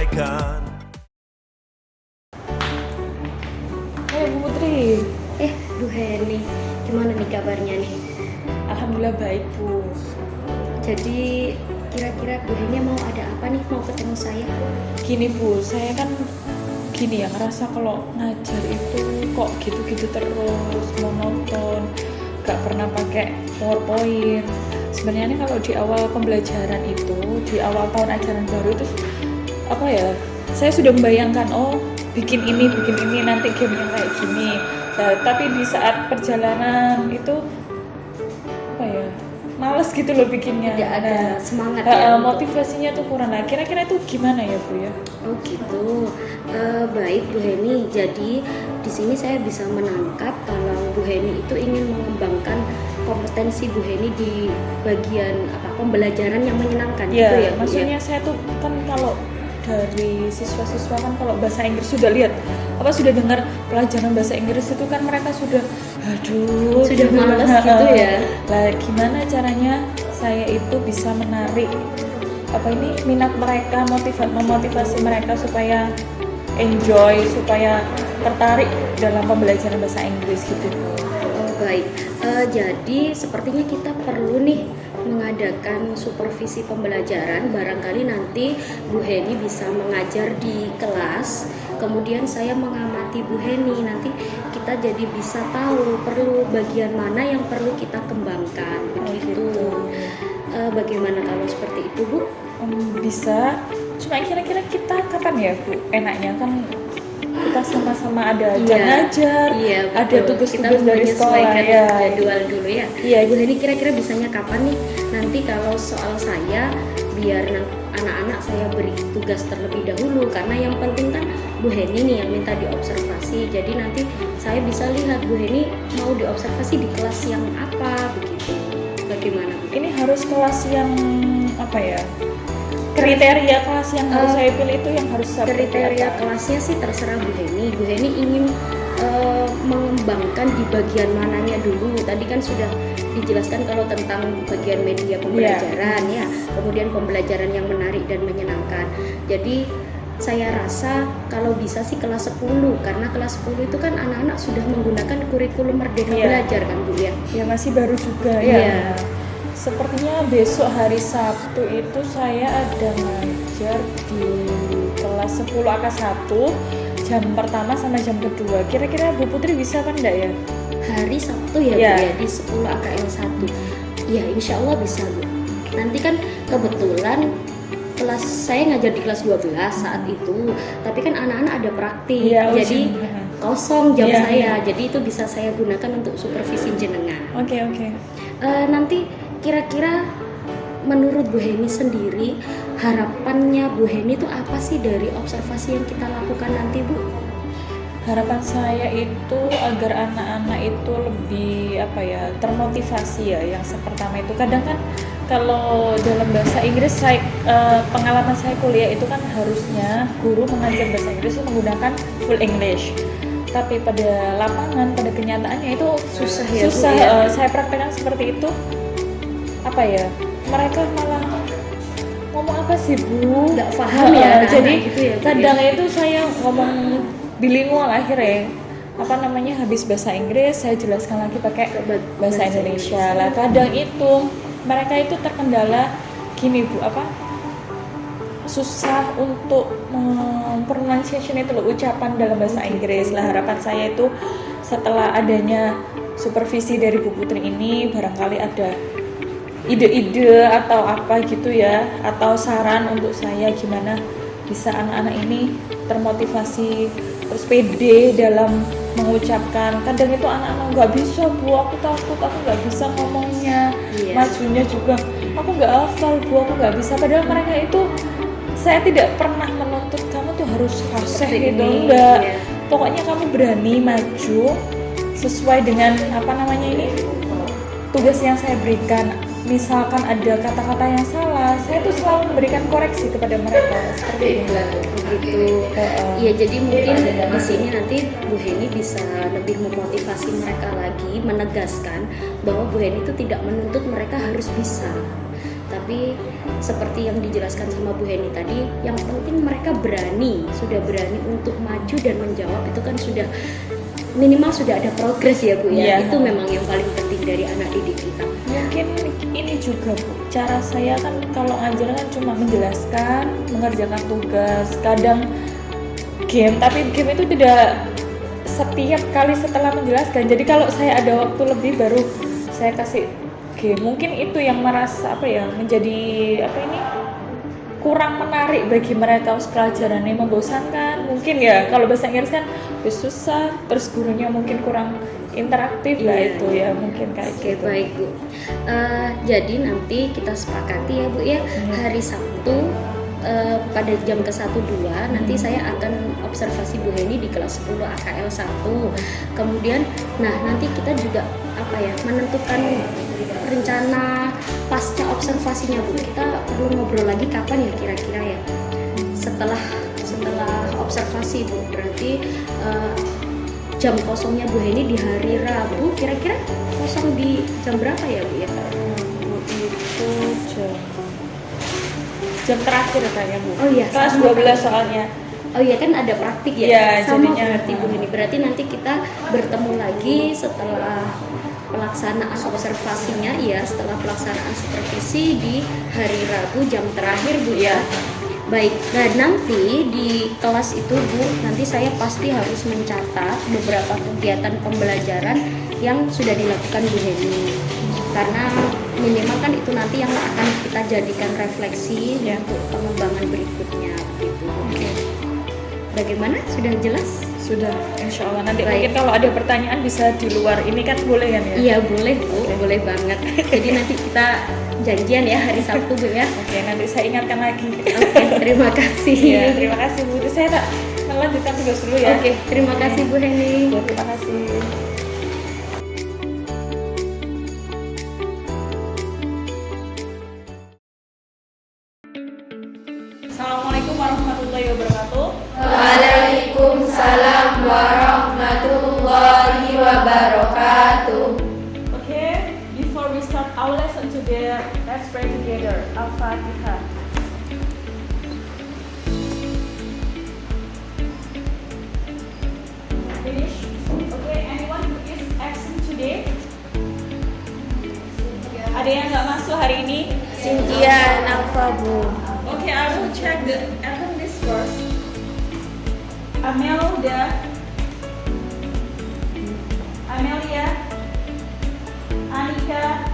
abaikan. Bu Putri. Bu Heni, gimana nih kabarnya nih? Alhamdulillah baik, Bu. Jadi kira-kira Bu Heni mau ada apa nih, mau ketemu saya? Gini, Bu, saya kan gini ya, ngerasa kalau ngajar itu kok gitu-gitu terus, monoton, gak pernah pakai PowerPoint. Sebenarnya kalau di awal pembelajaran itu, di awal tahun ajaran baru itu apa ya, saya sudah membayangkan, oh bikin ini, nanti game yang kayak gini. Nah, tapi di saat perjalanan itu apa ya, males gitu loh bikinnya. Tidak ada semangat ya? Motivasinya tuh kurang. Nah, kira-kira itu gimana ya, Bu ya? Oh gitu. Baik Bu Heni. Jadi di sini saya bisa menangkap kalau Bu Heni itu ingin mengembangkan kompetensi Bu Heni di bagian pembelajaran yang menyenangkan gitu ya, Bu, maksudnya saya tuh kan kalau dari siswa-siswa kan kalau bahasa Inggris sudah lihat sudah dengar pelajaran bahasa Inggris itu kan mereka sudah sudah malas gitu ya. Lah gimana caranya saya itu bisa menarik minat mereka, memotivasi mereka supaya enjoy, supaya tertarik dalam pembelajaran bahasa Inggris gitu. Baik, jadi sepertinya kita perlu nih mengadakan supervisi pembelajaran. Barangkali nanti Bu Heni bisa mengajar di kelas, kemudian saya mengamati Bu Heni. Nanti kita jadi bisa tahu perlu bagian mana yang perlu kita kembangkan begitu. Bagaimana kalau seperti itu, Bu? Bisa, cuma kira-kira kita kapan ya, Bu? Enaknya kan kita sama-sama ada jam ngajar, ada tugas-tugas dari sekolah ya. Jadwal dulu ya. Iya. Bu Heni kira-kira bisanya kapan nih? Nanti kalau soal saya, biar anak-anak saya beri tugas terlebih dahulu, karena yang penting kan Bu Heni nih yang minta diobservasi. Jadi nanti saya bisa lihat Bu Heni mau diobservasi di kelas yang apa begitu. Bagaimana, Bu? Ini harus kelas yang apa ya? Kriteria kelas yang harus saya pilih itu yang harus kriteria kelasnya sih terserah Bu Heni. Bu Heni ingin mengembangkan di bagian mananya dulu. Tadi kan sudah dijelaskan kalau tentang bagian media pembelajaran ya, kemudian pembelajaran yang menarik dan menyenangkan. Jadi saya rasa kalau bisa sih kelas 10, karena kelas 10 itu kan anak-anak sudah menggunakan kurikulum Merdeka Belajar kan, Bu ya. Ya masih baru juga ya. Sepertinya besok hari Sabtu itu saya ada ngajar di kelas 10 AK1 jam pertama sama jam kedua. Kira-kira Bu Putri bisa kan enggak ya? Hari Sabtu ya, Bu ya, di 10 AKL 1. Ya insya Allah bisa, Bu. Nanti kan kebetulan kelas saya ngajar di kelas 12 saat itu, tapi kan anak-anak ada praktik, jadi kosong jam saya. Jadi itu bisa saya gunakan untuk supervisi jenengan. Oke. Nanti kira-kira menurut Bu Heni sendiri, harapannya Bu Heni itu apa sih dari observasi yang kita lakukan nanti, Bu? Harapan saya itu agar anak-anak itu lebih termotivasi ya. Yang pertama itu kadang kan kalau dalam bahasa Inggris pengalaman saya kuliah itu kan harusnya guru mengajar bahasa Inggris itu menggunakan full English. Tapi pada lapangan, pada kenyataannya itu susah. Saya praktekkan seperti itu. Mereka malah ngomong apa sih, Bu? Nggak paham ya. Jadi gitu ya, kadang itu saya ngomong bilingual akhirnya. Habis bahasa Inggris saya jelaskan lagi pakai bahasa Indonesia. Lah kadang itu mereka itu terkendala gini, Bu, susah untuk pronunciation itu loh, ucapan dalam bahasa Inggris. Lah harapan saya itu setelah adanya supervisi dari Bu Putri ini, barangkali ada ide-ide atau apa gitu ya, atau saran untuk saya gimana bisa anak-anak ini termotivasi, terus pede dalam mengucapkan. Kadang itu anak-anak nggak bisa, Bu, aku takut, aku nggak bisa ngomongnya, majunya juga aku nggak hafal, Bu, aku nggak bisa. Padahal mereka itu, saya tidak pernah menuntut kamu tuh harus fasih gitu, enggak. Pokoknya kamu berani maju sesuai dengan tugas yang saya berikan. Misalkan ada kata-kata yang salah, saya tuh selalu memberikan koreksi kepada mereka seperti itu. Begitu. Iya, jadi mungkin di sini nanti Bu Heni bisa lebih memotivasi mereka lagi, menegaskan bahwa Bu Heni itu tidak menuntut mereka harus bisa, Tapi seperti yang dijelaskan sama Bu Heni tadi, yang penting mereka sudah berani untuk maju dan menjawab, itu kan sudah minimal sudah ada progres ya Bu ya. Iya. Itu memang yang paling penting dari anak didik kita. Mungkin ini juga Bu, cara saya kan kalau ngajar kan cuma menjelaskan, mengerjakan tugas, kadang game, tapi game itu tidak setiap kali setelah menjelaskan. Jadi kalau saya ada waktu lebih baru saya kasih game. Mungkin itu yang merasa menjadi kurang menarik bagi mereka, pelajarannya membosankan mungkin ya. Kalau bahasa Inggris kan susah, terus gurunya mungkin kurang interaktif lah itu ya, mungkin kayak Oke, gitu. baik Bu. Jadi nanti kita sepakati ya Bu ya, hari Sabtu pada jam ke-1-2 nanti saya akan observasi Bu Heni di kelas 10 AKL 1. Kemudian nanti kita juga menentukan rencana pasca observasinya Bu. Kita perlu ngobrol lagi kapan ya kira-kira ya? Setelah observasi Bu. Berarti jam kosongnya Bu Heni di hari Rabu kira-kira kosong di jam berapa ya Bu ya? Itu jam terakhir kayaknya Bu. Oh iya, Kelas sama 12 soalnya. Oh iya kan ada praktik ya? Iya, sama jadinya berarti Bu Heni. Berarti nanti kita bertemu lagi setelah pelaksanaan observasinya ya, setelah pelaksanaan supervisi di hari Rabu jam terakhir Bu ya. Baik, nah nanti di kelas itu Bu, nanti saya pasti harus mencatat beberapa kegiatan pembelajaran yang sudah dilakukan Bu Heni. Karena minimal kan itu nanti yang akan kita jadikan refleksi untuk pengembangan berikutnya gitu. Oke. Bagaimana? Sudah jelas? Sudah, insya Allah. Nanti Baik. mungkin kalau ada pertanyaan bisa di luar ini kan boleh kan ya? Iya boleh Bu, boleh banget. Jadi nanti kita janjian ya hari Sabtu Bu ya. Oke, nanti saya ingatkan lagi. Oke, terima kasih. Iya, terima kasih Bu. Itu saya tak melanjutkan tugas dulu ya. Oke, terima kasih Bu Heni. Ya, terima kasih. Assalamualaikum warahmatullahi wabarakatuh. Waalaikumsalam warahmatullahi wabarakatuh. Okay, before we start our lesson today, let's pray together. Al-Fatihah. Finish. Okay, anyone who is absent today? Ada yang nggak masuk hari ini? Cynthia Nafa Bu. Okay, I will check the attendance first. Amelia, Anika,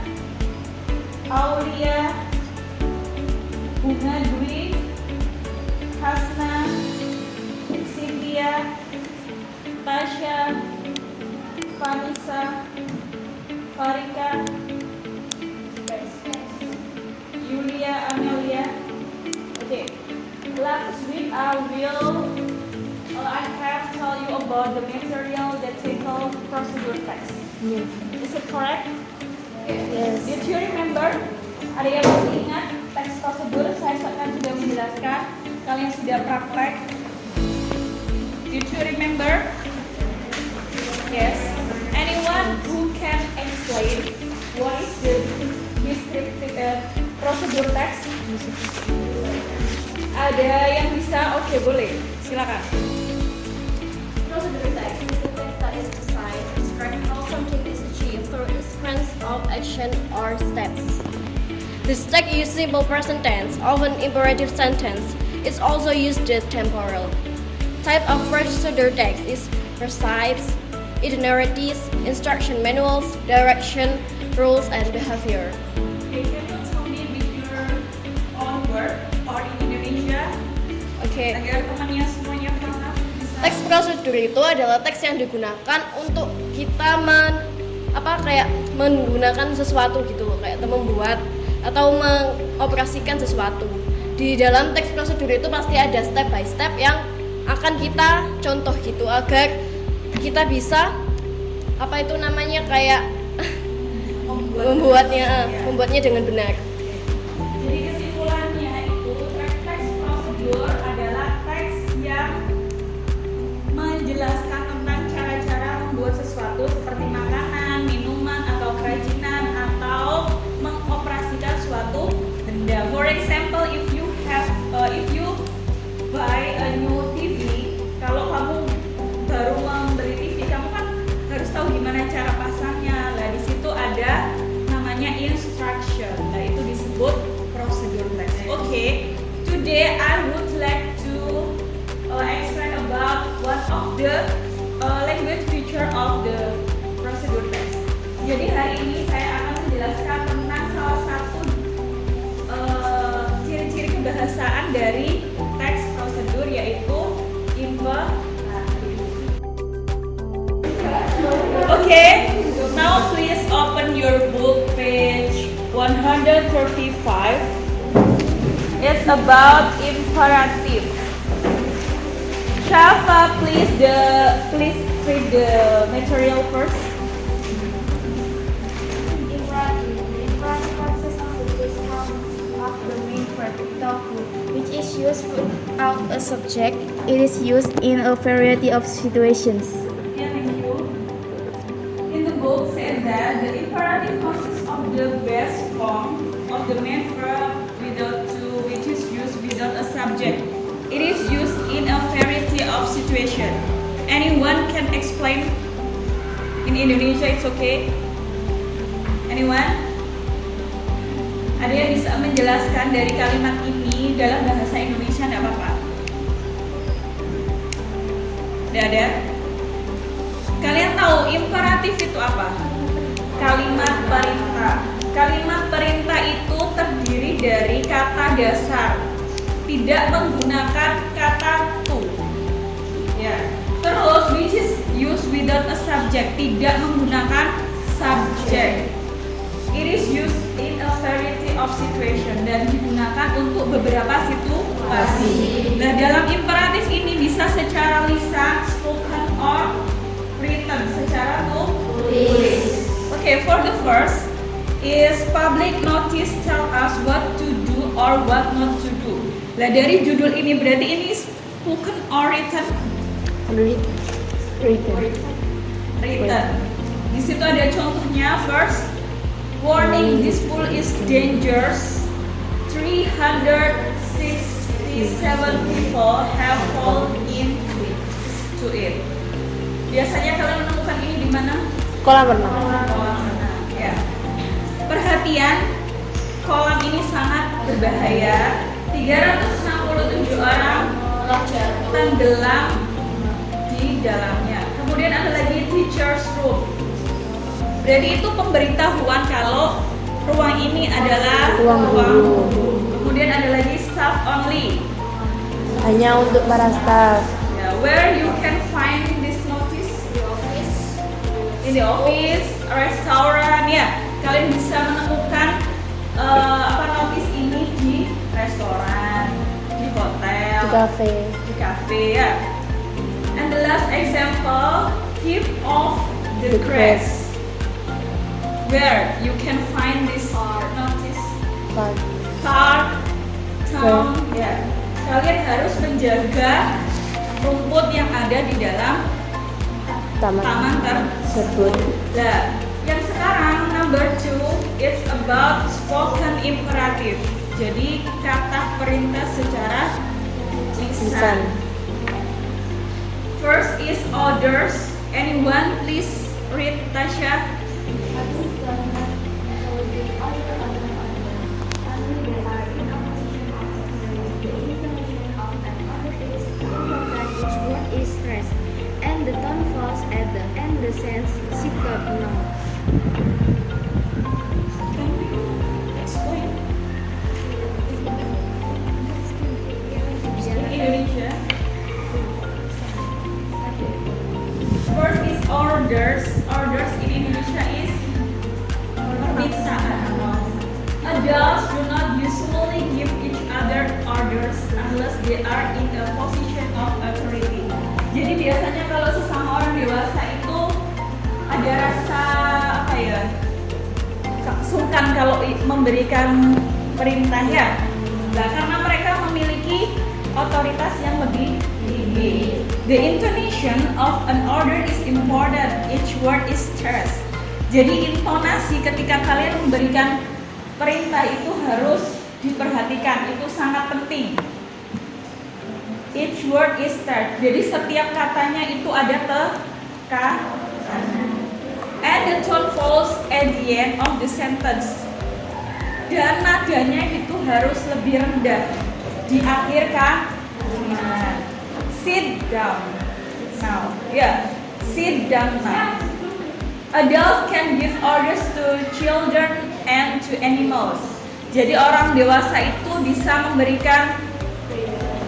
Aulia, Bunga Dwi, Hasna, Cynthia, Tasha, Vanessa, Farika, Yulia, Amelia. Okay, last week I have tell you about the material that tackle procedure text. Is it correct? Yes. Did you remember? Ada yang masih ingat teks prosedur? Saya akan sudah menjelaskan. Kalian sudah praktek. Did you remember? Yes. Anyone who can explain what is the descriptive prosedur text? Ada yang bisa? Oke, boleh. Silakan. Procedure text is the text that is designed to describe how something is achieved through a sequence of action or steps. This text uses simple present tense, often imperative sentence. It's also used as temporal. Type of procedure text is recipes, itineraries, instruction manuals, direction, rules, and behavior. Okay, can you tell me with your own word or in Indonesia Oke. agar temannya semuanya paham? Teks prosedur itu adalah teks yang digunakan untuk kita menggunakan sesuatu gitu loh, kayak membuat atau mengoperasikan sesuatu. Di dalam teks prosedur itu pasti ada step by step yang akan kita contoh gitu agar kita bisa membuatnya dengan benar. Jadi kesimpulannya itu teks prosedur adalah teks yang menjelaskan tentang cara-cara membuat sesuatu seperti makanan, minuman, atau kerajinan, atau mengoperasikan suatu benda. the language feature of the procedure text. Jadi hari ini saya akan menjelaskan tentang salah satu ciri-ciri kebahasaan dari teks prosedur, yaitu imperatif. Okay, now please open your book page 135. It's about imperative. Shafa, please read the material first. Imperative consists of the base form of the main verb tofu, which is used without a subject. It is used in a variety of situations. Yeah, thank you. In the book says that the imperative consists of the base form of the main verb without to, which is used without a subject. It is used in a variety of situations. Anyone can explain? In Indonesia, it's okay. Anyone? Ada yang bisa menjelaskan dari kalimat ini dalam bahasa Indonesia? Tidak apa-apa. Tidak ada? Kalian tahu imperatif itu apa? Kalimat perintah. Kalimat perintah itu terdiri dari kata dasar, tidak menggunakan kata to. Ya. Terus which is used without a subject, tidak menggunakan subject. It is used in a variety of situation, dan digunakan untuk beberapa situasi. Nah, dalam imperatif ini bisa secara lisan, spoken, or written, secara tulis. Okay, for the first is public notice tell us what to do or what not to do. Nah, dari judul ini berarti ini spoken or written? Written. Di situ ada contohnya. First, warning, this pool is dangerous. 367 people have fallen into it. Biasanya kalian menemukan ini di mana? Kolam renang. Kolam renang. Ya. Perhatian, kolam ini sangat berbahaya. 367 orang tenggelam di dalamnya. Kemudian ada lagi teacher's room. Berarti itu pemberitahuan kalau ruang ini adalah ruang guru. Kemudian ada lagi staff only. Hanya untuk para staff. Ya, where you can find this notice? In the office, restoran, ya. Kalian bisa menemukan notis ini di restoran, di hotel, di cafe, ya. And the last example, keep off the grass. Where you can find this notice? Park, town, ya. Kalian harus menjaga rumput yang ada di dalam taman tersebut. Nah, yang sekarang number 2, it's about spoken imperative. Jadi kata perintah secara lisan. First is orders. Anyone please read, Tasha? Is stressed, and the tone falls at the end. The sense superb noun. Can you explain? Indonesia. First is orders. Orders in Indonesia is permintaan. Adults do not usually give each other orders unless they are in a position of authority. Jadi biasanya kalau sesama orang dewasa itu ada rasa sungkan kalau memberikan perintah, ya. Nah, karena mereka memiliki otoritas yang lebih tinggi. The intonation of an order is important. Each word is stressed. Jadi intonasi ketika kalian memberikan perintah itu harus diperhatikan. Itu sangat penting. Each word is stressed. Jadi setiap katanya itu ada tekanan. And the tone falls at the end of the sentence. Dan nadanya itu harus lebih rendah di akhir kalimat. Sit down. Now, Yeah, sit down now. Adults can give orders to children and to animals. Jadi orang dewasa itu bisa memberikan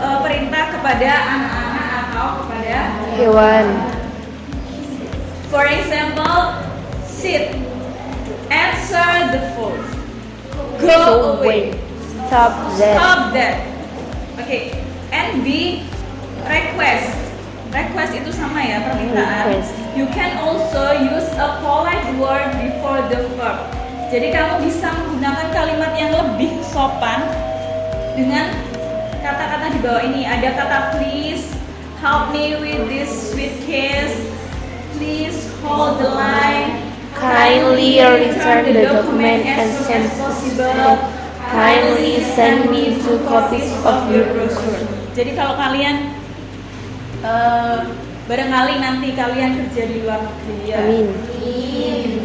perintah kepada anak-anak atau kepada Hewan. For example, sit, answer the phone, go away, Stop that. stop that. Okay, and B, request. Request itu sama ya, permintaan. Request. You can also use a polite word before the verb. Jadi kamu bisa menggunakan kalimat yang lebih sopan dengan kata-kata di bawah ini. Ada kata please, help me with this suitcase, please hold the line, Kindly return the document as soon as possible. Kindly send me 2 copies of your brochure. Jadi kalau kalian barangkali nanti kalian kerja di luar negeri ya. Amin.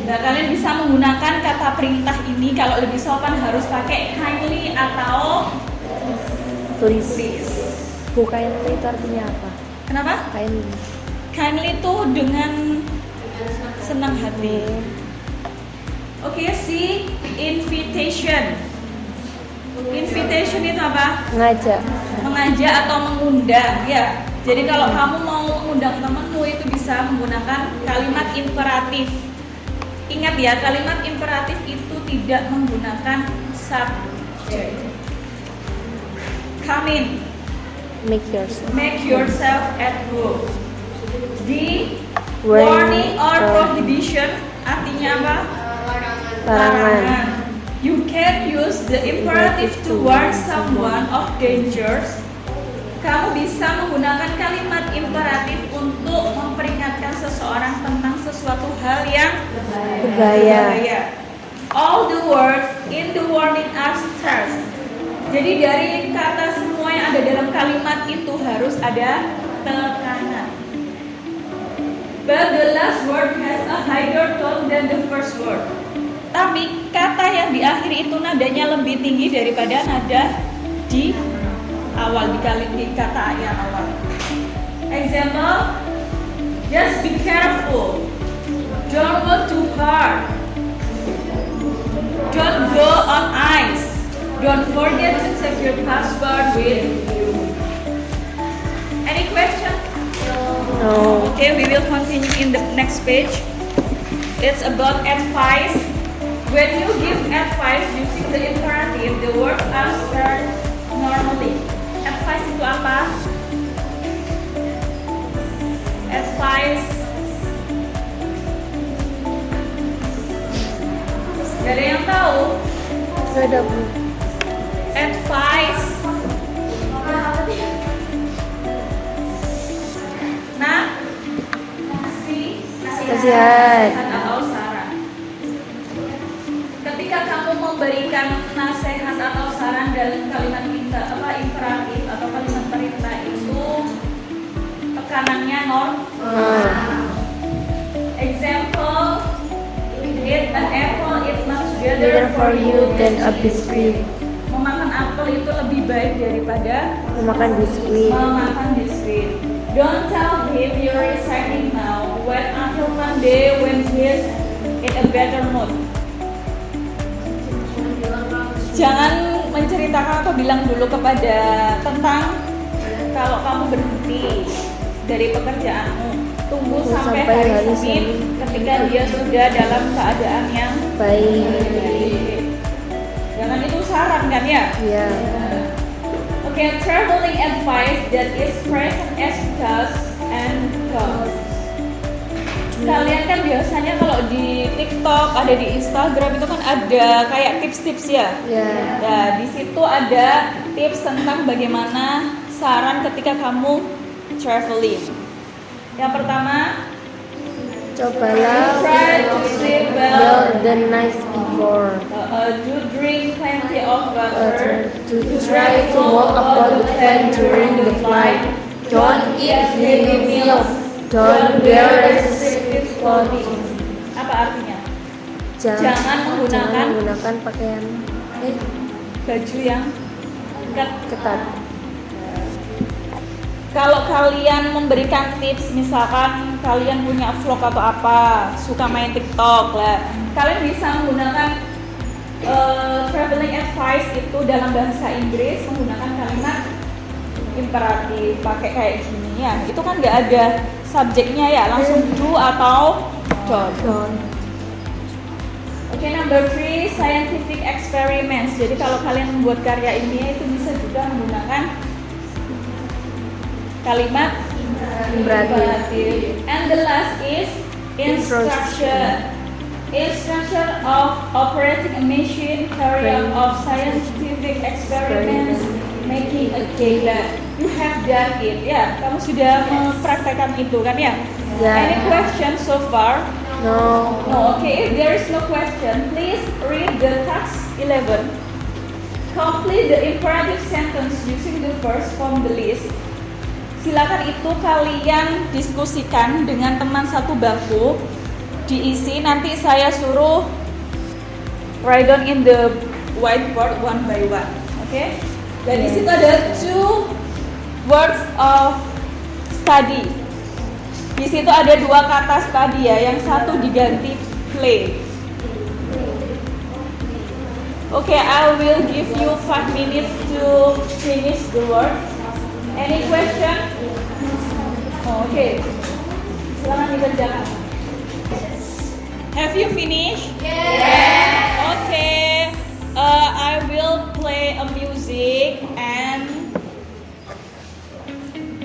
Nah, kalian bisa menggunakan kata perintah ini. Kalau lebih sopan harus pakai kindly atau Please. Bukan itu artinya apa? kenapa? Kindly. Kindly itu dengan senang hati. Oke, see invitation. Invitation itu apa? Ngajak. Mengajak atau mengundang ya. Jadi kalau kamu mau mengundang temanmu itu bisa menggunakan kalimat imperatif. Ingat ya, kalimat imperatif itu tidak menggunakan subject. Come in, make yourself at home. D, warning or prohibition artinya apa? Larangan. You can use the imperative to warn someone of dangers. Kamu bisa menggunakan kalimat imperatif untuk memperingatkan seseorang tentang sesuatu hal yang Berbahaya. All the words in the warning are stressed. Jadi dari kata semua yang ada dalam kalimat itu harus ada tekanan. But the last word has a higher tone than the first word. Tapi kata yang di akhir itu nadanya lebih tinggi daripada nada di awal, di kata yang awal. Example, just be careful. Don't go too hard. Don't go on ice. Don't forget to take your passport with you. Any question? No. Okay, we will continue in the next page. It's about advice. When you give advice using the imperative, the words are spelled normally. Advice itu apa? Advice. Gak ada yang tahu? Gak ada, Bu. Advice. Nah, Nasihat. atau saran. Ketika kamu memberikan nasihat atau saran dalam kalimat imperatif atau kalimat perintah itu tekanannya Example, eat an apple is much Better for you than a biscuit. Memakan apel itu lebih baik daripada Memakan biskuit. memakan biskuit. Don't tell him you're resigning now. Wait until Monday when he's in a better mood. Jangan menceritakan atau bilang dulu kepada tentang kalau kamu berhenti dari pekerjaanmu. Tunggu sampai hari Senin ketika dia sudah dalam keadaan yang Baik. Jangan itu saran kan ya? Ya. Okay, traveling advice that is present as does and goes. Kalian kan biasanya kalau di TikTok, ada di Instagram itu kan ada kayak tips-tips ya. Ya. Nah, di situ ada tips tentang bagaimana saran ketika kamu traveling. Yang pertama, Cobalah try to sleep well. the night before. Do drink plenty of water. To try to walk about the plane during the flight. Don't eat heavy meals. Don't wear restrictive clothing. Apa artinya? Jangan Jangan menggunakan pakaian baju yang ketat. kalau kalian memberikan tips, misalkan kalian punya vlog atau apa, suka main TikTok lah, kalian bisa menggunakan traveling advice itu dalam bahasa Inggris menggunakan kalimat imperatif, pakai kayak gini ya. Itu kan nggak ada subjeknya ya, langsung do atau don't. Oke, number 3, scientific experiments. Jadi kalau kalian membuat karya ilmiah itu bisa juga menggunakan kalimat imperatif. And the last is instruction. Instruction of operating a machine, carry out of scientific experiments, making a cake. You have done it. Ya, kamu sudah mempraktekkan itu kan ya? Yeah. Any question so far? No. No. Okay, if there is no question, please read the task 11. Complete the imperative sentence using the verbs from the list. Silakan itu kalian diskusikan dengan teman satu bangku, diisi, nanti saya suruh write down in the whiteboard one by one. Oke? Dan di situ ada 2 words of study. Di situ ada 2 kata study ya, yang satu diganti play. Oke, I will give you 5 minutes to finish the word. Any question? Okay. Silakan dikerjakan. Have you finished? Yes. Okay. I will play a music and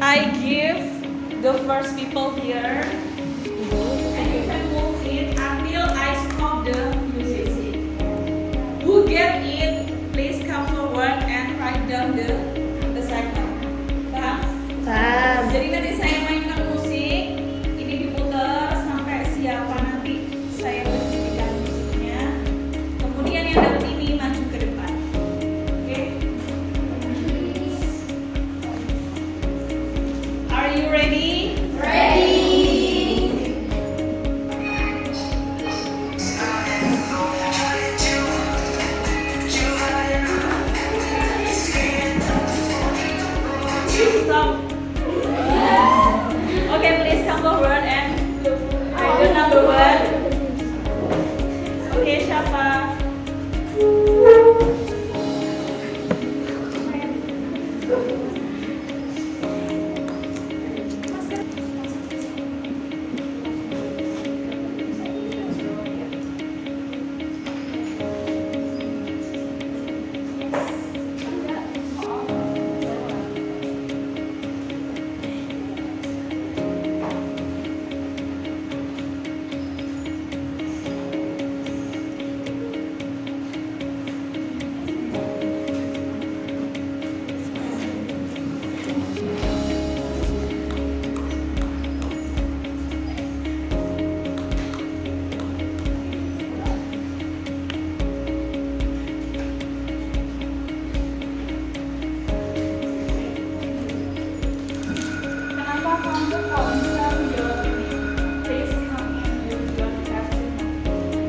I give the first people here, and you can move it until I stop the music. Who get it? Please come forward and write down the assignment. Jadi nanti saya mainkan musik, ini diputar sampai siapa nanti saya berikan musiknya. Kemudian yang dapat ini maju ke depan. Oke? Are you ready? Ready. Stop. Okay, please come forward and write the number 1. Okay, siapa?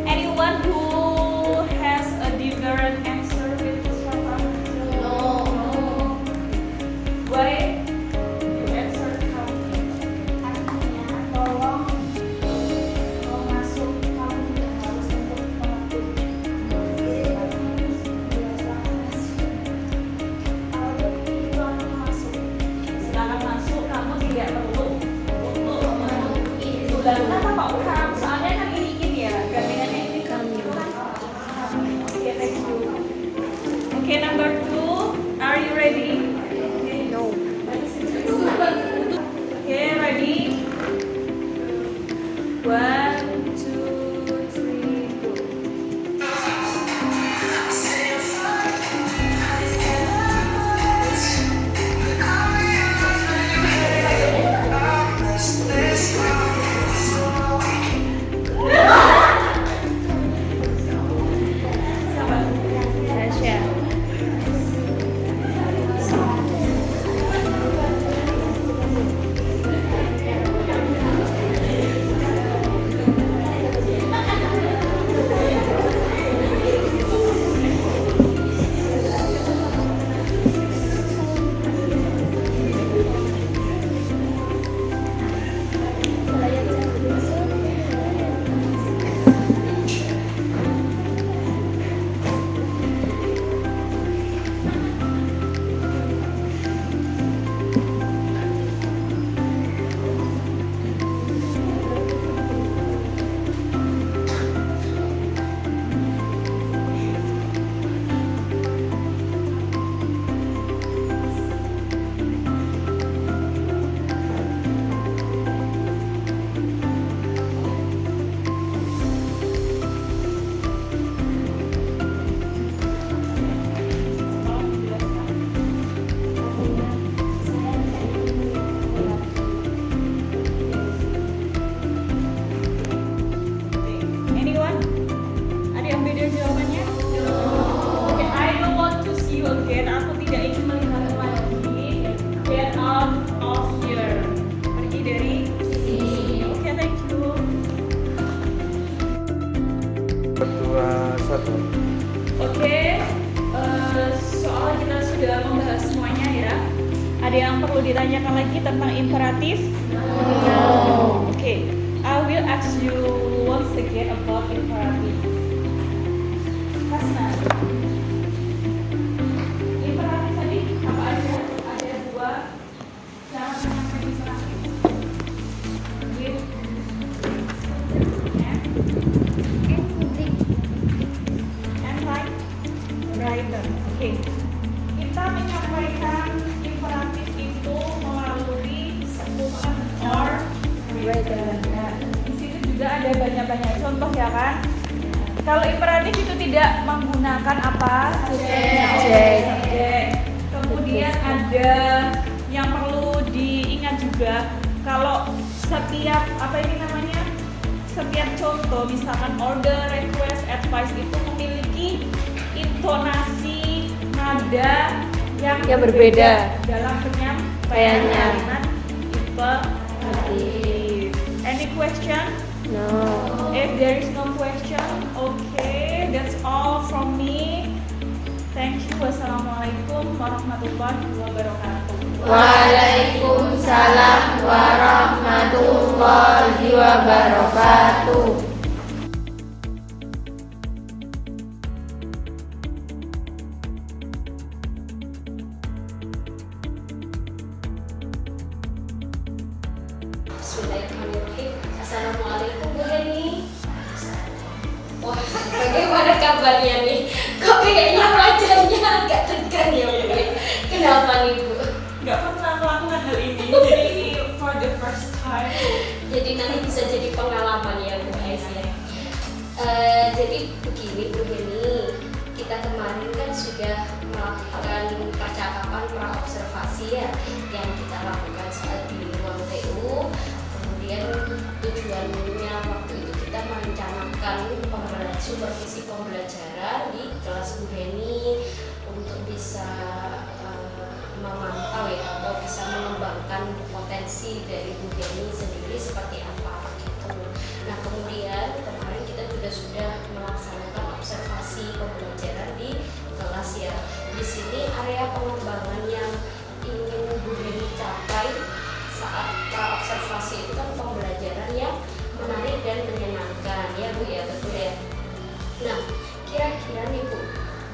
Anyone who has a different answer with this one? No. Why? You answer how? Tolong masuk, kamu tidak harus untuk mengakui. Kalau masuk, Silakan masuk, kamu tidak perlu untuk menentukan. Sudah kenapa Pak Ukam? Soalnya kan ini ya, gandengannya ini kami. Oke, thank you. Oke, number 2, are you ready? No. Oke, ready? 1, 2, 3, go. This Ada yang perlu ditanyakan lagi tentang imperatif? No. Okay, I will ask you once again about imperatif. Hasna, imperatif tadi apa aja? Ada dua cara menyampaikan imperatif. With and like writer. Oke. Kita menyampaikan imperatif itu melalui sebutan or writer. Nah, di situ juga ada banyak-banyak contoh ya kan? Kalau imperatif itu tidak menggunakan apa? Subjek. Kemudian ada yang perlu diingat juga, kalau setiap apa ini namanya? Setiap contoh misalkan order, request, advice itu memiliki intonasi, nada yang berbeda dalam penyampaiannya. Imperatif. Any question? No. If there is no question, okay, that's all from me. Thank you. Wassalamualaikum warahmatullahi wabarakatuh. Waalaikumsalam warahmatullahi wabarakatuh. Bismillahirrahmanirrahim. Assalamualaikum Bu Heni. Wah, bagaimana kabarnya nih? Kok kayaknya wajahnya agak tegang ya Bu? Kenapa nih Bu? Nggak pernah melakukan hal ini, jadi ini for the first time. Jadi nanti bisa jadi pengalaman ya Bu guys ya. Jadi begini Bu Heni, kita kemarin kan sudah melakukan percakapan praobservasi ya, yang kita lakukan saat di ruang TU. Kemudian tujuannya waktu itu kita merencanakan supervisi pembelajaran di kelas Bu Heni untuk bisa memantau ya, atau bisa mengembangkan potensi dari Bu Heni sendiri seperti apa gitu. Nah kemudian kemarin kita juga sudah melaksanakan observasi pembelajaran di kelas ya. Di sini area pengembangan yang ingin Bu Heni capai saat observasi itu kan pembelajaran yang menarik dan menyenangkan ya Bu ya, betul ya. Nah kira-kira nih Bu,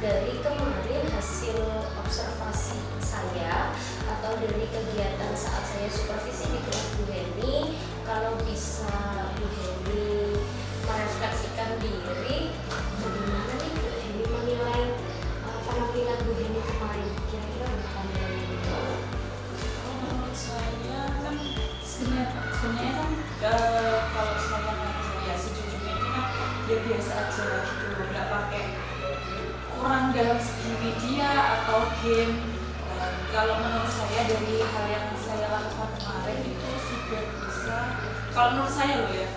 dari kemarin hasil observasi saya atau dari kegiatan saat saya supervisi di kelas Bu Heni, kalau bisa Bu Heni merefleksikan diri, bagaimana nih Bu Heni menilai penampilan Bu Heni kemarin, kira-kira berapa nilainya itu? Menurut saya kan sebenarnya kan kalau saya ya sejujurnya ini kan ya biasa aja gitu, nggak pakai kurang dalam segi media atau game. Kalau menurut saya dari hal yang saya lakukan kemarin itu sudah bisa, kalau menurut saya loh ya,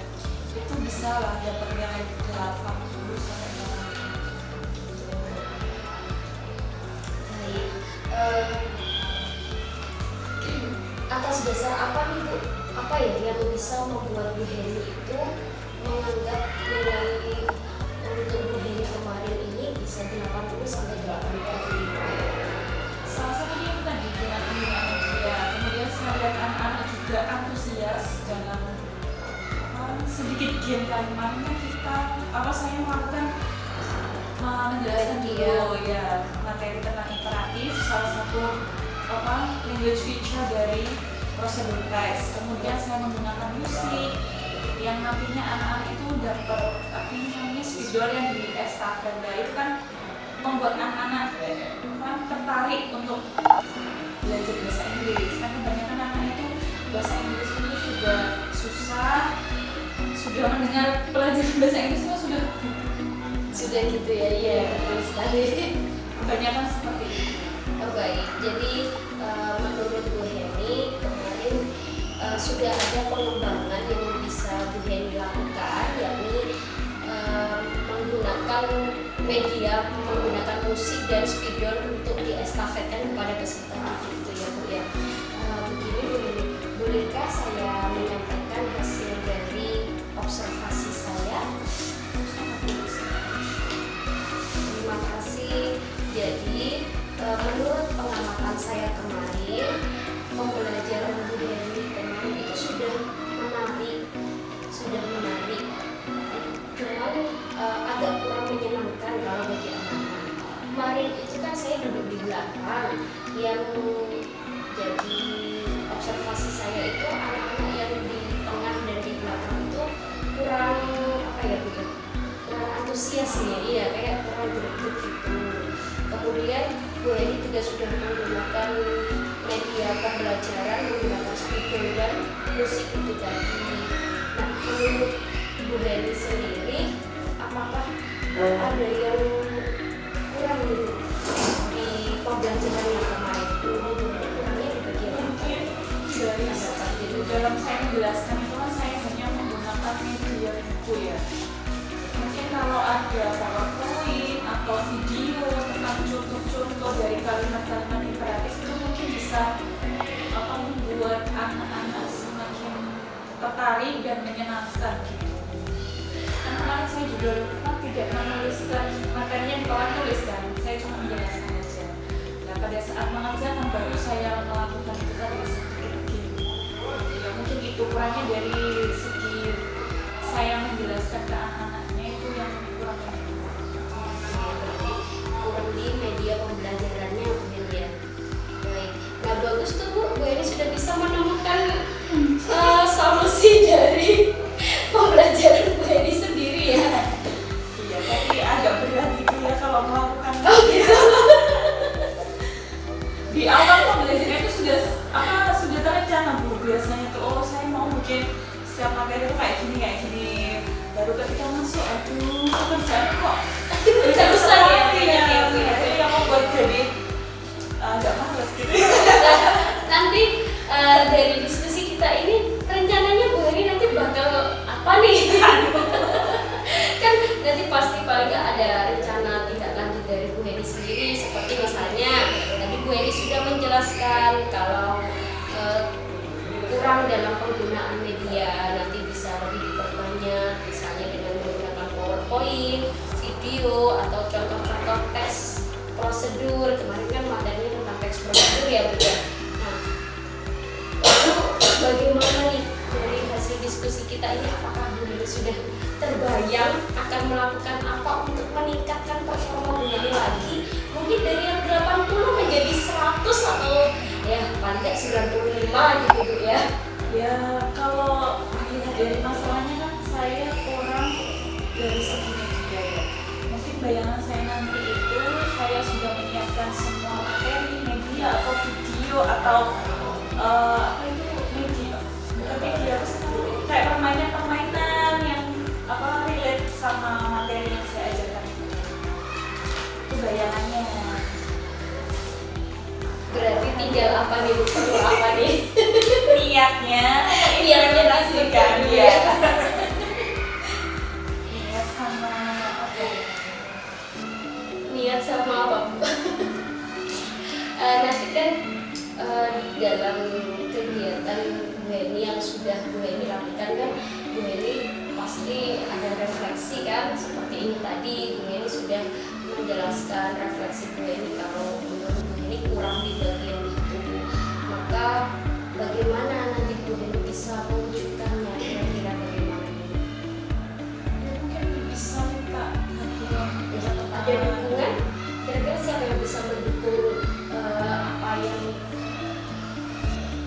itu bisa lah dapat nilai 80 sampai 90. Atas dasar apa nih Bu? Apa ya yang bisa membuat Bu Heni itu menganggap nilai untuk Bu Heni kemarin ini bisa 80 sampai 85? Salah satunya itu tadi dengan penggunaan media, kemudian saya lihat anak-anak juga antusias dalam sedikit game kalimatnya kita saya melakukan menjelaskan dulu ya materi tentang imperatif, salah satu language feature dari prosedur tes. Kemudian saya menggunakan musik yang nantinya anak-anak itu dapat spidol yang di estafet. Itu kan membuat anak-anak tertarik untuk belajar bahasa Inggris. Kan kebanyakan anak itu bahasa Inggris itu sudah susah, sudah mendengar pelajaran bahasa Inggris itu Sudah gitu ya, iya betul sekali. kebanyakan seperti itu. Oh baik, jadi menurut Bu Heni kemarin sudah ada pengembangan yang bisa Bu Heni lakukan, yakni menggunakan media, menggunakan musik dan spidol untuk diestafetkan kepada peserta didik itu ya Bu ya. Begini Bu Heni, bolehkah saya menyampaikan hasil dari observasi saya? Terima kasih. Jadi menurut pengamatan saya kemarin, saya duduk di belakang. Yang jadi observasi saya itu anak-anak yang di tengah dan di belakang itu kurang apa ya Bu? Kurang antusias nih, iya kayak kurang greget gitu. Kemudian Bu Heni juga sudah menggunakan media pembelajaran, menggunakan speaker dan musik itu tadi. Nah, menurut Bu Heni sendiri, apakah ada yang kurang gitu di pembelajaran yang kemarin? Kurangnya di bagian apa? Dari jadi dalam saya menjelaskan itu kan saya hanya menggunakan media buku ya. Mungkin kalau ada PowerPoint atau video tentang contoh-contoh dari kalimat-kalimat imperatif itu mungkin bisa membuat anak-anak semakin tertarik dan menyenangkan gitu. Kan kemarin saya juga tidak menuliskan materinya di papan tulis kan, saya cuma menjelaskan aja. Nah pada saat mengerjakan baru saya melakukan itu tadi sedikit gitu. Ya mungkin itu kurangnya dari segi saya menjelaskan ke anak-anaknya itu yang kurang. Kurang di media pembelajarannya mungkin ya. Baik. Nah bagus tuh Bu Heni sudah bisa menemukan solusi dari pembelajaran Bu Heni sendiri ya. Iya, tapi agak berat gitu ya kalau melakukan. Oh gitu. Di awal pembelajaran itu sudah terencana Bu. Biasanya tuh saya mau bikin setiap materi itu kayak gini. Baru ketika masuk, aduh pekerjaan kok Terusan ya. itu yang membuat jadi agak males gitu. Nanti dari diskusi kita ini rencananya Bu Heni nanti bakal apa nih? Kan nanti pasti paling nggak ada rencana tindak lanjut dari Bu Heni sendiri, seperti misalnya tadi Bu Heni sudah menjelaskan kalau kurang dalam penggunaan media, nanti bisa lebih diperbanyak misalnya dengan menggunakan PowerPoint, video atau contoh-contoh tes prosedur. Kemarin kan materinya tentang tes prosedur ya Bu ya. Nah, bagaimana nih dari hasil diskusi kita ini, apakah Bu Heni sudah terbayang akan melakukan apa untuk meningkatkan performa Bu Heni lagi? Mungkin dari yang 80 menjadi 100 atau ya paling nggak 95 gitu Bu ya. Ya kalau dilihat dari masalahnya kan saya kurang dari segi media ya. Mungkin bayangan saya nanti itu saya sudah menyiapkan semua materi media atau video atau apa itu media, bukan media kayak permainan yang relate sama materi yang saya ajarkan itu bayangannya. Berarti tinggal apa nih Bu? Perlu apa nih? Niatnya Dihasilkan ya. Niat sama apa? Niat sama apa Bu? Nanti kan dalam kegiatan Bu Heni yang sudah Bu Heni lakukan kan, Bu Heni pasti ada refleksi kan, seperti ini tadi Bu Heni sudah menjelaskan refleksi Bu Heni kalau menurut Bu Heni kurang di bagian itu. Maka bagaimana nanti Bu Heni bisa mewujudkannya, kira-kira bagaimana? Mungkin bisa minta bantuan. Ada dukungan? Kira-kira siapa yang bisa mendukung apa yang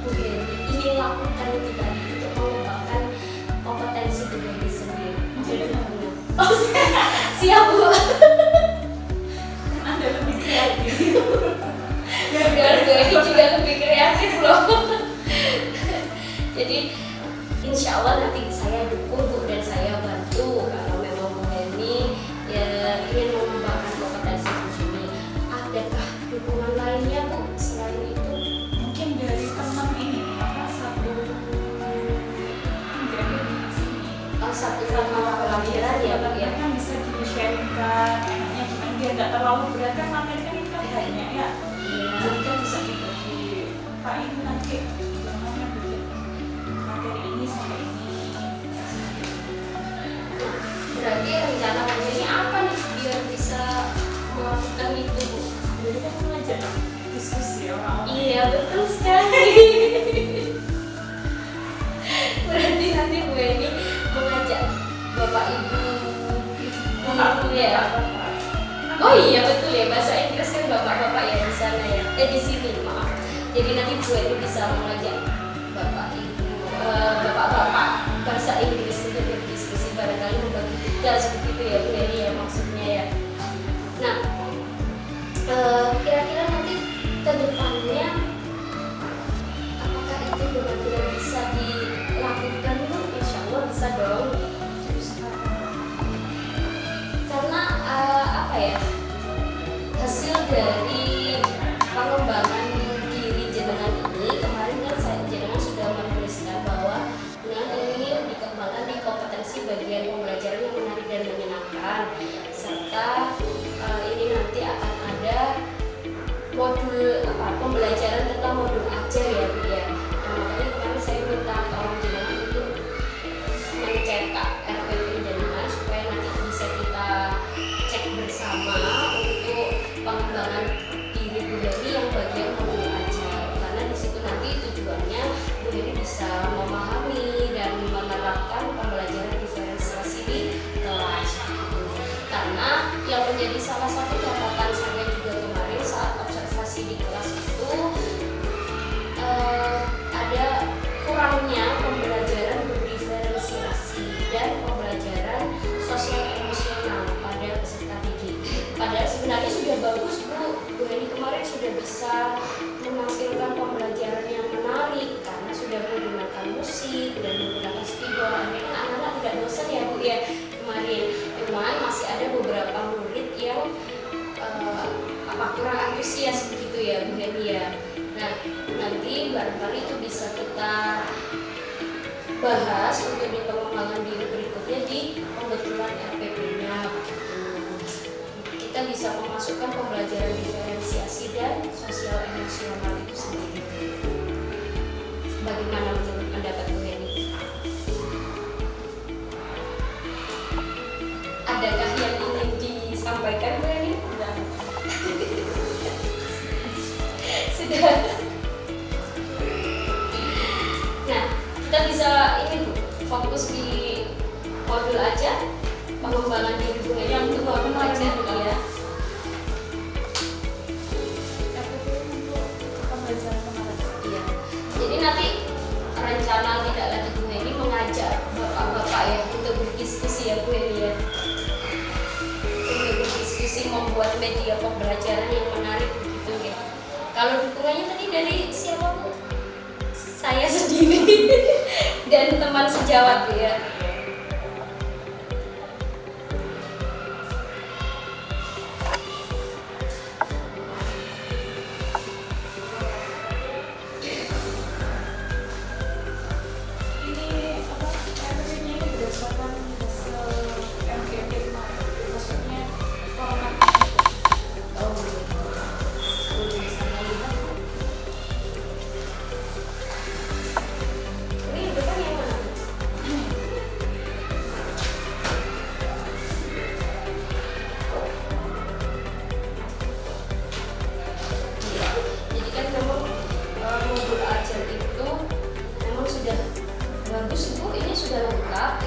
Bu Heni ingin lakukan itu tadi untuk mengembangkan kompetensi Bu Heni sendiri? Oh, siap Bu. Anda lebih kreatif. Biar Bu Heni juga lebih kreatif loh. Jadi insya Allah nanti saya dukung Bu dan saya bantu kalau memang Bu Heni ya ingin mengembangkan kompetensi Bu Heni. Adakah dukungan lainnya Bu selain itu? Mungkin dari teman ini satu di sini. Satu sama pelajaran ya Bu ya. Kan bisa di-sharingkan enaknya gimana biar nggak terlalu berat kan materi kan itu kan banyak ya. Jadi kan bisa dibagi. Pak ini nanti namanya bikin materi ini sampai ini. Berarti rencana Bu Heni apa nih biar bisa melakukan itu Bu? Jadi kan mengajak diskusi orang-orang. Iya betul sekali. Berarti nanti Bu Heni mengajak Bapak Ibu ya. Oh iya betul ya, bahasa Inggris kan Bapak-bapak di sini maaf. Jadi nanti Bu Eni bisa mengajak bapak-bapak bahasa Inggris untuk berdiskusi barangkali membagi tugas begitu ya Bu Eni ya maksudnya ya. Nah, kira-kira nanti ke depannya apakah itu benar-benar bisa dilakukan Bu? Insya Allah bisa dong. Karena apa ya, hasil dari pengembangan diri jenengan ini kemarin kan jenengan sudah menuliskan bahwa jenengan ingin dikembangkan di kompetensi bagian pembelajaran yang menarik dan menyenangkan, serta ini nanti akan ada modul pembelajaran tentang modul ajar ya Bu ya. Nah, makanya kemarin saya minta tolong jenengan untuk mencetak RPP jenengan supaya nanti bisa kita cek bersama untuk pengembangan diri Bu Heni yang bagian modul ajar, karena di situ nanti tujuannya Bu Heni bisa memahami dan menerapkan pembelajaran diferensiasi di kelas. Karena yang menjadi salah satu catatan saya juga kemarin saat observasi di kelas itu ada kurangnya pembelajaran berdiferensiasi dan pembelajaran sosial emosional pada peserta didik. Padahal sebenarnya sudah bagus Bu Heni kemarin sudah bisa menampilkan pembelajaran yang menarik karena sudah menggunakan musik dan menggunakan spidol. Akhirnya anak-anak tidak bosan ya Bu ya kemarin. Cuman masih ada beberapa murid yang kurang antusias begitu ya Bu Heni ya. Nah, nanti barangkali itu bisa kita bahas untuk di pengembangan diri berikutnya di pembetulan RPP-nya begitu. Kita bisa memasukkan pembelajaran diferensiasi dan sosial emosional itu sendiri. Bagaimana menurut pendapat Bu Heni? Adakah yang ingin disampaikan Bu Heni? Sudah. Nah, kita bisa ini Bu, fokus di modul aja pengembangan diri Bu Heni yang untuk modul aja ya. Iya. Jadi nanti rencana tidak lanjut Bu Heni mengajak bapak-bapak ya untuk berdiskusi ya Bu Heni ya. Untuk berdiskusi membuat media pembelajaran yang menarik begitu ya. Kalau dukungannya tadi dari siapa Bu? Saya sendiri dan teman sejawat ya.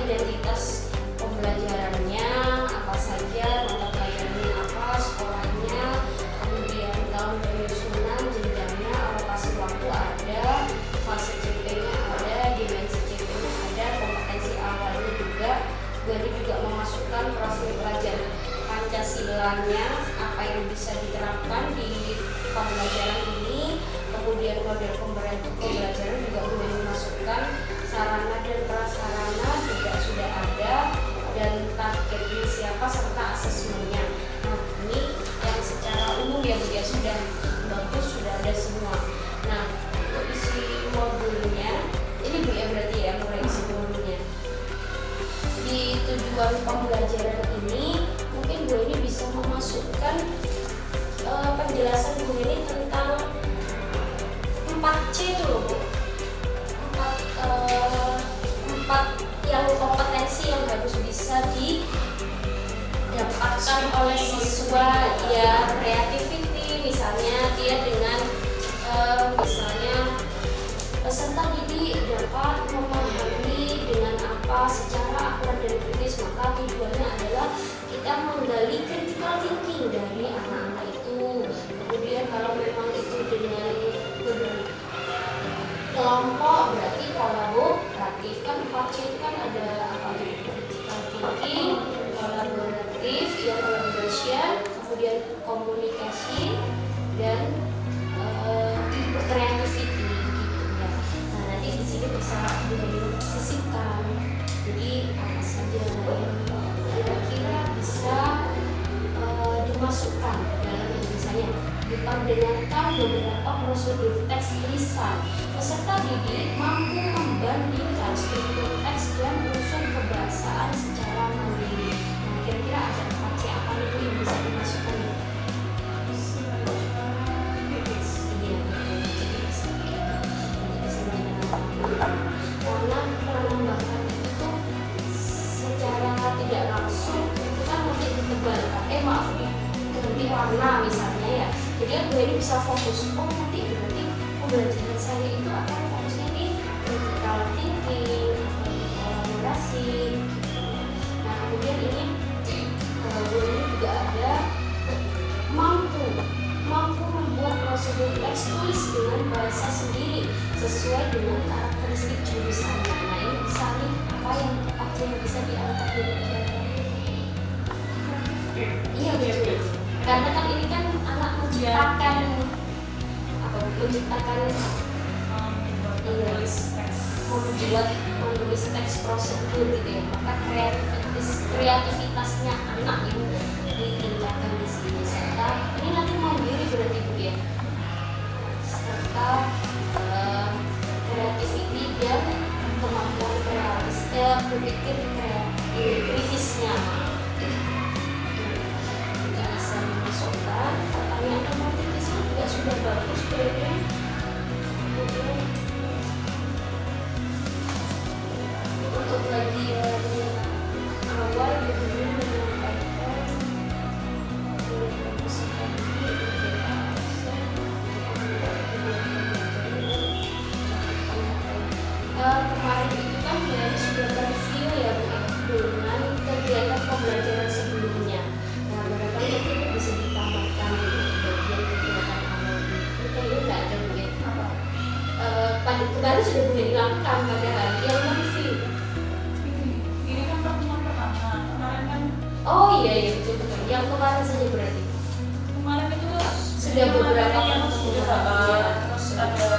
Identitas pembelajarannya apa saja, mata pelajarannya apa, sekolahnya, kemudian tahun penyusunan, jenjangnya, alokasi waktu ada, fase CP-nya ada, dimensi CP-nya ada, kompetensi awalnya juga. Jadi juga memasukkan profil pelajar Pancasilanya apa yang bisa diterapkan di pembelajaran ini, kemudian model pembelajaran juga boleh dimasukkan, sarana dan prasarana juga sudah ada, dan targetnya siapa serta asesmennya. Nah, ini yang secara umum ya Bu ya sudah bagus, sudah ada semua. Nah, untuk isi modulnya ini Bu ya berarti ya mulai isi modulnya. Di tujuan pembelajaran ini mungkin Bu ini bisa memasukkan penjelasan Bu ini tentang 4C itu loh Bu. 4 yang kompetensi yang harus bisa didapatkan oleh siswa ya, creativity misalnya dia dengan misalnya peserta didik dapat memahami dengan apa secara akurat dan kritis, maka tujuannya adalah kita menggali critical thinking dari anak-anak itu. Kemudian kalau memang itu memperdengarkan beberapa prosedur teks lisan. Peserta didik mampu membandingkan struktur teks dan unsur kebahasaan secara mandiri. Nah, kira-kira ada 4C apa itu yang bisa dimasukkan? Iya, betul. Jadi bisa menyenangkan. Karena menambahkan itu secara tidak langsung itu kan nanti ditebalkan. Ganti warna misalnya ya. Jadi Bu Heni bisa fokus. Oh nanti berarti pembelajaran saya itu akan fokusnya di critical thinking, kolaborasi. Nah kemudian ini Bu Heni juga ada mampu membuat prosedur teks tulis dengan bahasa sendiri sesuai dengan karakteristik jurusannya. Nah ini bisa nih apa yang bisa diangkat dari iya betul. Karena kan ini kan anak menciptakan menulis teks prosedur gitu ya. Maka kreativitasnya anak yang ditingkatkan di sini. Serta ini nanti mandiri berarti Bu ya. Serta kreativiti dan kemampuan berpikir kritisnya. Pertanyaan otomatis juga sudah bagus kayaknya. Kemudian untuk bagian awal kemudian menyampaikan kemarin itu kan sudah mereview ya Bu dengan kegiatan pembelajaran sebelumnya. Nah barangkali nanti ini bisa ditambahkan bagian kegiatan awal itu kayaknya nggak ada Bu ya. Kemarin sudah Bu Heni lakukan padahal yang mereview. Ini kan pertemuan pertama. Kemarin kan. Oh iya betul. Yang kemarin saja berarti. Kemarin itu sudah beberapa yang sudah terus ada.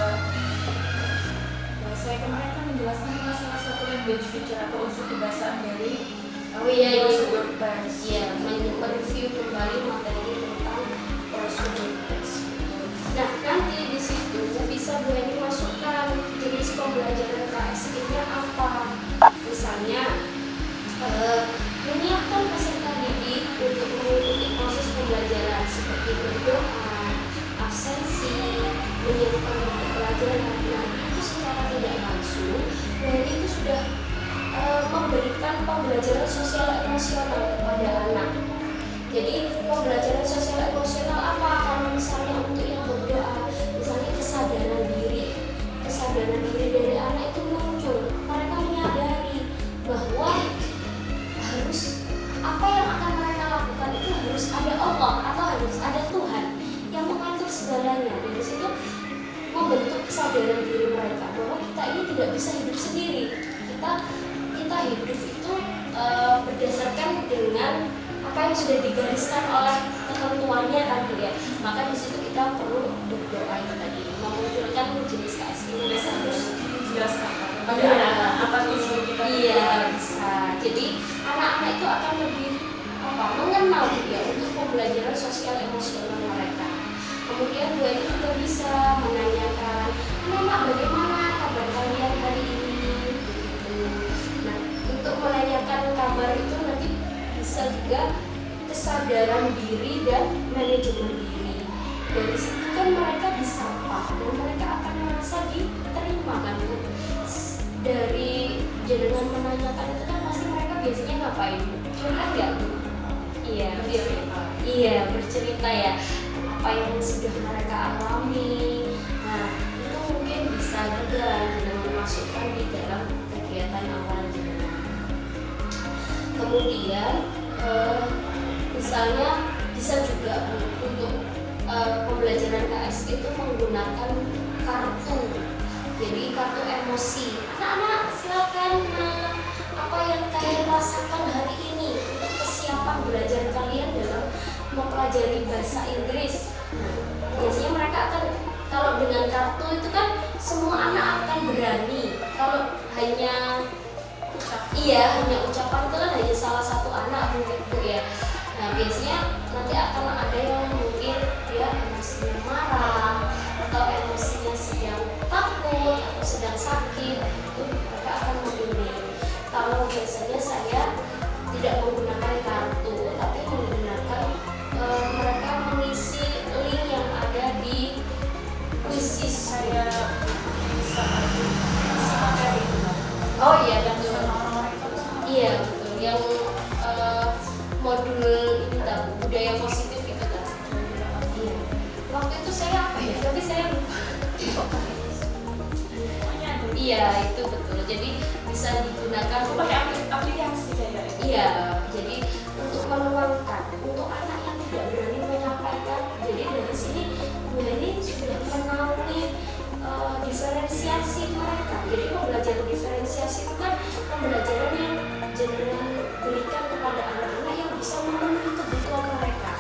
Saya kemarin kan menjelaskan salah satu language feature atau unsur kebahasaan dari prosedur teks. Iya, mereview kembali materi tentang prosedur teks. Nah, nanti di situ bisa Bu Heni masukkan jenis pembelajaran KSI-nya apa. Misalnya, menyiapkan peserta didik untuk mengikuti proses pembelajaran seperti berdoa, absensi, menyiapkan buku pelajaran. Nah, itu secara tidak langsung, Bu Heni itu sudah memberikan pembelajaran sosial emosional kepada anak. Jadi pembelajaran sosial emosional apa? Kalau misalnya untuk yang berdoa, misalnya kesadaran diri dari anak itu muncul. Mereka menyadari bahwa harus apa yang akan mereka lakukan itu harus ada Allah atau harus ada Tuhan yang mengatur segalanya. Dari situ membentuk kesadaran diri mereka bahwa kita ini tidak bisa hidup sendiri. Kita hidup itu berdasarkan dengan apa yang sudah digariskan oleh ketentuannya tadi ya. Maka di situ kita perlu berdoa itu tadi, memunculkan jenis KSI ini harus dijelaskan pada anak apa tujuan kita. Iya bisa. Jadi anak-anak itu akan lebih mengenal gitu ya untuk pembelajaran sosial emosional mereka. Kemudian Bu Heni juga bisa menanyakan, anak-anak bagaimana kabar kalian hari ini? Untuk menanyakan kabar itu nanti bisa juga kesadaran diri dan manajemen diri. Dari situ kan mereka disapa dan mereka akan merasa diterima kan. Dari dengan menanyakan itu kan pasti mereka biasanya ngapain? Curhat nggak? Iya bercerita ya apa yang sudah mereka alami. Nah itu mungkin bisa juga dengan memasukkan di dalam kegiatan awalnya. Kemudian misalnya bisa juga untuk pembelajaran KSI itu menggunakan kartu. Jadi kartu emosi. Anak-anak silakan apa yang kalian rasakan hari ini untuk kesiapan belajar kalian dalam mempelajari bahasa Inggris. Nah, biasanya mereka akan kalau dengan kartu itu kan semua anak akan berani. Kalau hanya ucapan itu kan hanya salah satu anak mungkin ya. Nah biasanya nanti akan ada yang mungkin dia emosi emosinya marah atau emosinya sedang takut atau sedang sakit, itu mereka akan memilih. Kalau biasanya saya tidak menggunakan kartu, tapi menggunakan mereka mengisi link yang ada di Quizzes. Saya bisa pakai itu. Oh iya betul. Iya betul. Yang modul ini tahu budaya positif itu tahu. Iya. Waktu itu saya apa ya? Tapi saya lupa. Iya itu betul. Jadi bisa digunakan pakai aplikasi kayak gitu. Iya, jadi untuk menuangkan untuk anak yang tidak berani menyampaikan. Jadi dari sini Bu Heni sudah menaungi diferensiasi mereka. Jadi pembelajaran diferensiasi itu kan pembelajaran yang jenengan berikan kepada anak-anak yang bisa memenuhi kebutuhan mereka.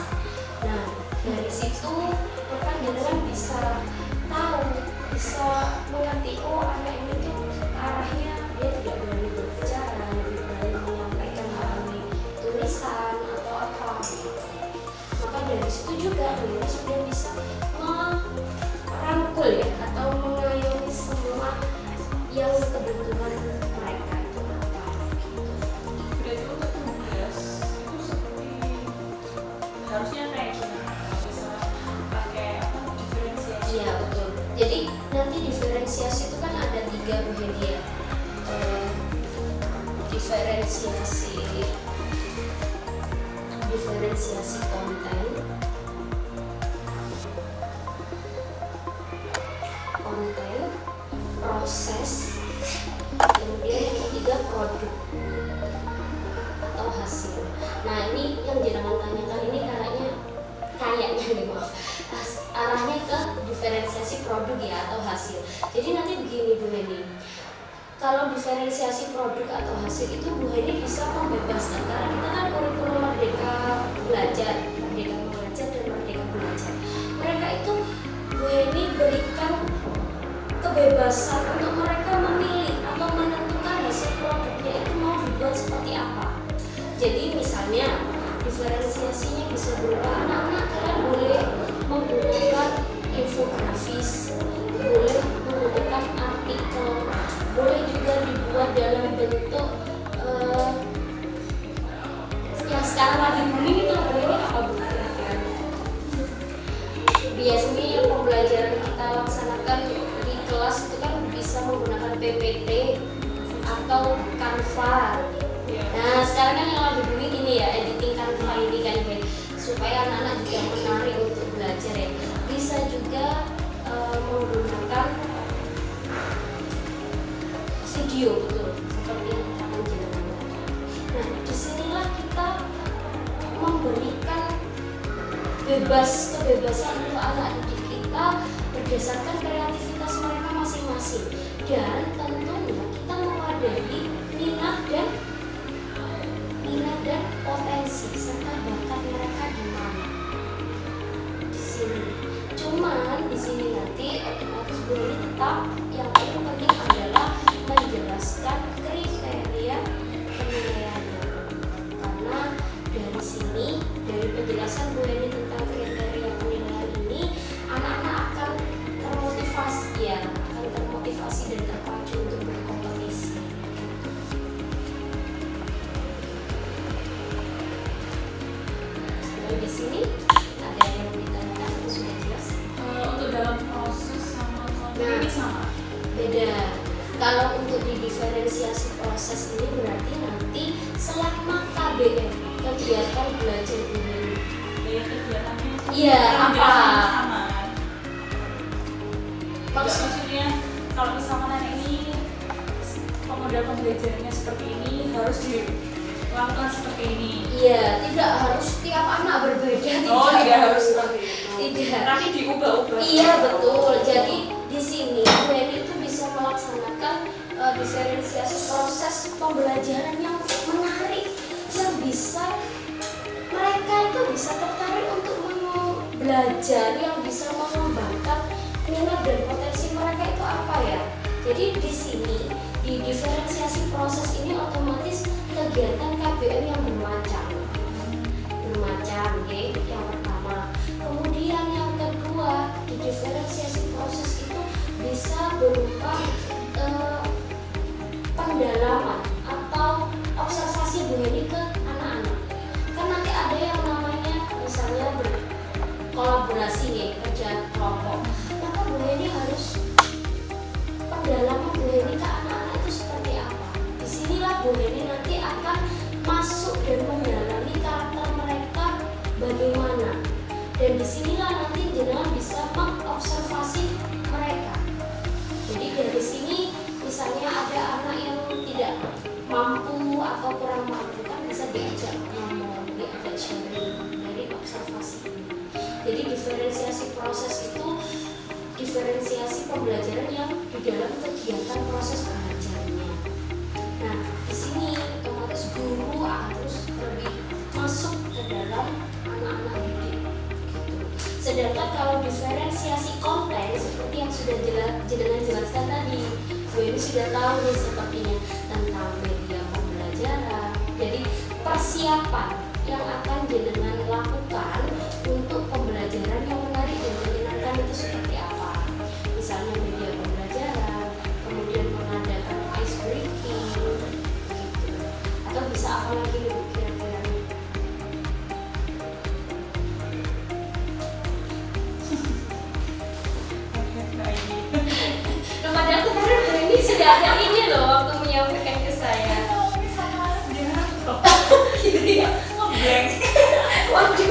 Nah, dari situ maka jenengan bisa tahu, bisa mengerti, oh anak ini tuh arahnya dia tidak berani berbicara, lebih berani menyampaikan melalui tulisan atau apa. Maka dari situ juga dia sudah bisa merangkul ya atau mengayomi semua yang kebutuhan mereka itu apa. Berarti untuk tugas itu seperti harusnya kayak gimana? Bisa pakai apa diferensiasi? Iya betul. Jadi nanti diferensiasi itu kan ada 3 Bu Heni ya. Diferensiasi konten, proses, kemudian yang ketiga produk atau hasil. Nah ini yang jenengan tanyakan ini kayaknya nih maaf, arahnya ke diferensiasi produk ya atau hasil. Jadi nanti begini Bu Heni, kalau diferensiasi produk atau hasil itu Bu Heni bisa membebaskan, karena kita kan kurikulum Merdeka Belajar dan Merdeka Belajar. Mereka itu Bu Heni berikan kebebasan untuk mereka memilih atau menentukan hasil produknya itu mau dibuat seperti apa. Jadi misalnya diferensiasinya bisa berupa anak-anak kalian boleh menggunakan infografis, boleh menggunakan artikel, boleh juga dibuat dalam bentuk yang sekarang lagi booming itu ini apa Bu? Biasanya yang pembelajaran kita laksanakan di kelas itu kan bisa menggunakan PPT atau Canva. Nah sekarang kan yang lagi booming ini ya, editing Canva ini kan supaya anak-anak juga menarik untuk belajar ya. Bisa juga menggunakan video betul seperti yang akan jenengan. Nah disinilah kita memberikan kebebasan untuk anak didik kita berdasarkan kreativitas mereka masing-masing, dan tentunya kita mewadahi minat dan potensi serta bakat mereka di mana di sini. Cuman di sini nanti otomatis boleh tetap yang paling penting adalah menjelaskan kriteria penilaiannya, karena dari sini dari penjelasan Bu Heni tentang kriteria penilaian ini anak-anak akan termotivasi dan terpacu untuk berkompetisi. Sampai di sini ada yang ditanyakan atau sudah jelas? Untuk dalam proses sama konten ini sama? Beda. Kalau untuk di diferensiasi proses ini berarti nanti selama KBM, kegiatan belajar Bu Heni. Kegiatannya Iya, apa? Sama kan? Maksudnya kalau misalkan anak ini pemodal pembelajarannya seperti ini harus dilakukan seperti ini. Iya, tidak harus tiap anak berbeda. Tidak harus seperti itu. Tidak. Tapi diubah-ubah. Iya betul. Jadi di sini Bu Heni itu bisa melaksanakan diferensiasi proses pembelajaran yang menarik, yang bisa mereka itu bisa tertarik untuk belajar, yang bisa mengembangkan minat dan potensi mereka itu apa ya. Jadi di sini di diferensiasi proses ini otomatis kegiatan KBM yang bermacam, yang pertama. Kemudian yang kedua atau kurang mampu kan bisa diajak ngomong, diajak sharing dari observasi ini. Jadi diferensiasi proses itu diferensiasi pembelajaran yang di dalam kegiatan proses belajarnya. Nah, di sini otomatis guru harus lebih masuk ke dalam anak-anak didik. Gitu. Sedangkan kalau diferensiasi konten seperti yang sudah jenengan jelaskan tadi, Bu ini sudah tahu nih sepertinya tentang media pembelajaran. Jadi persiapan yang akan jenengan lakukan untuk pembelajaran yang menarik dan menyenangkan itu seperti apa? Misalnya media pembelajaran, kemudian mengadakan ice breaking, gitu. Atau bisa apa lagi nih Bu kira-kira? Padahal kemarin Bu ini sudah ada ini loh waktu menyampaikan ke saya. Gitu ya? Waduh.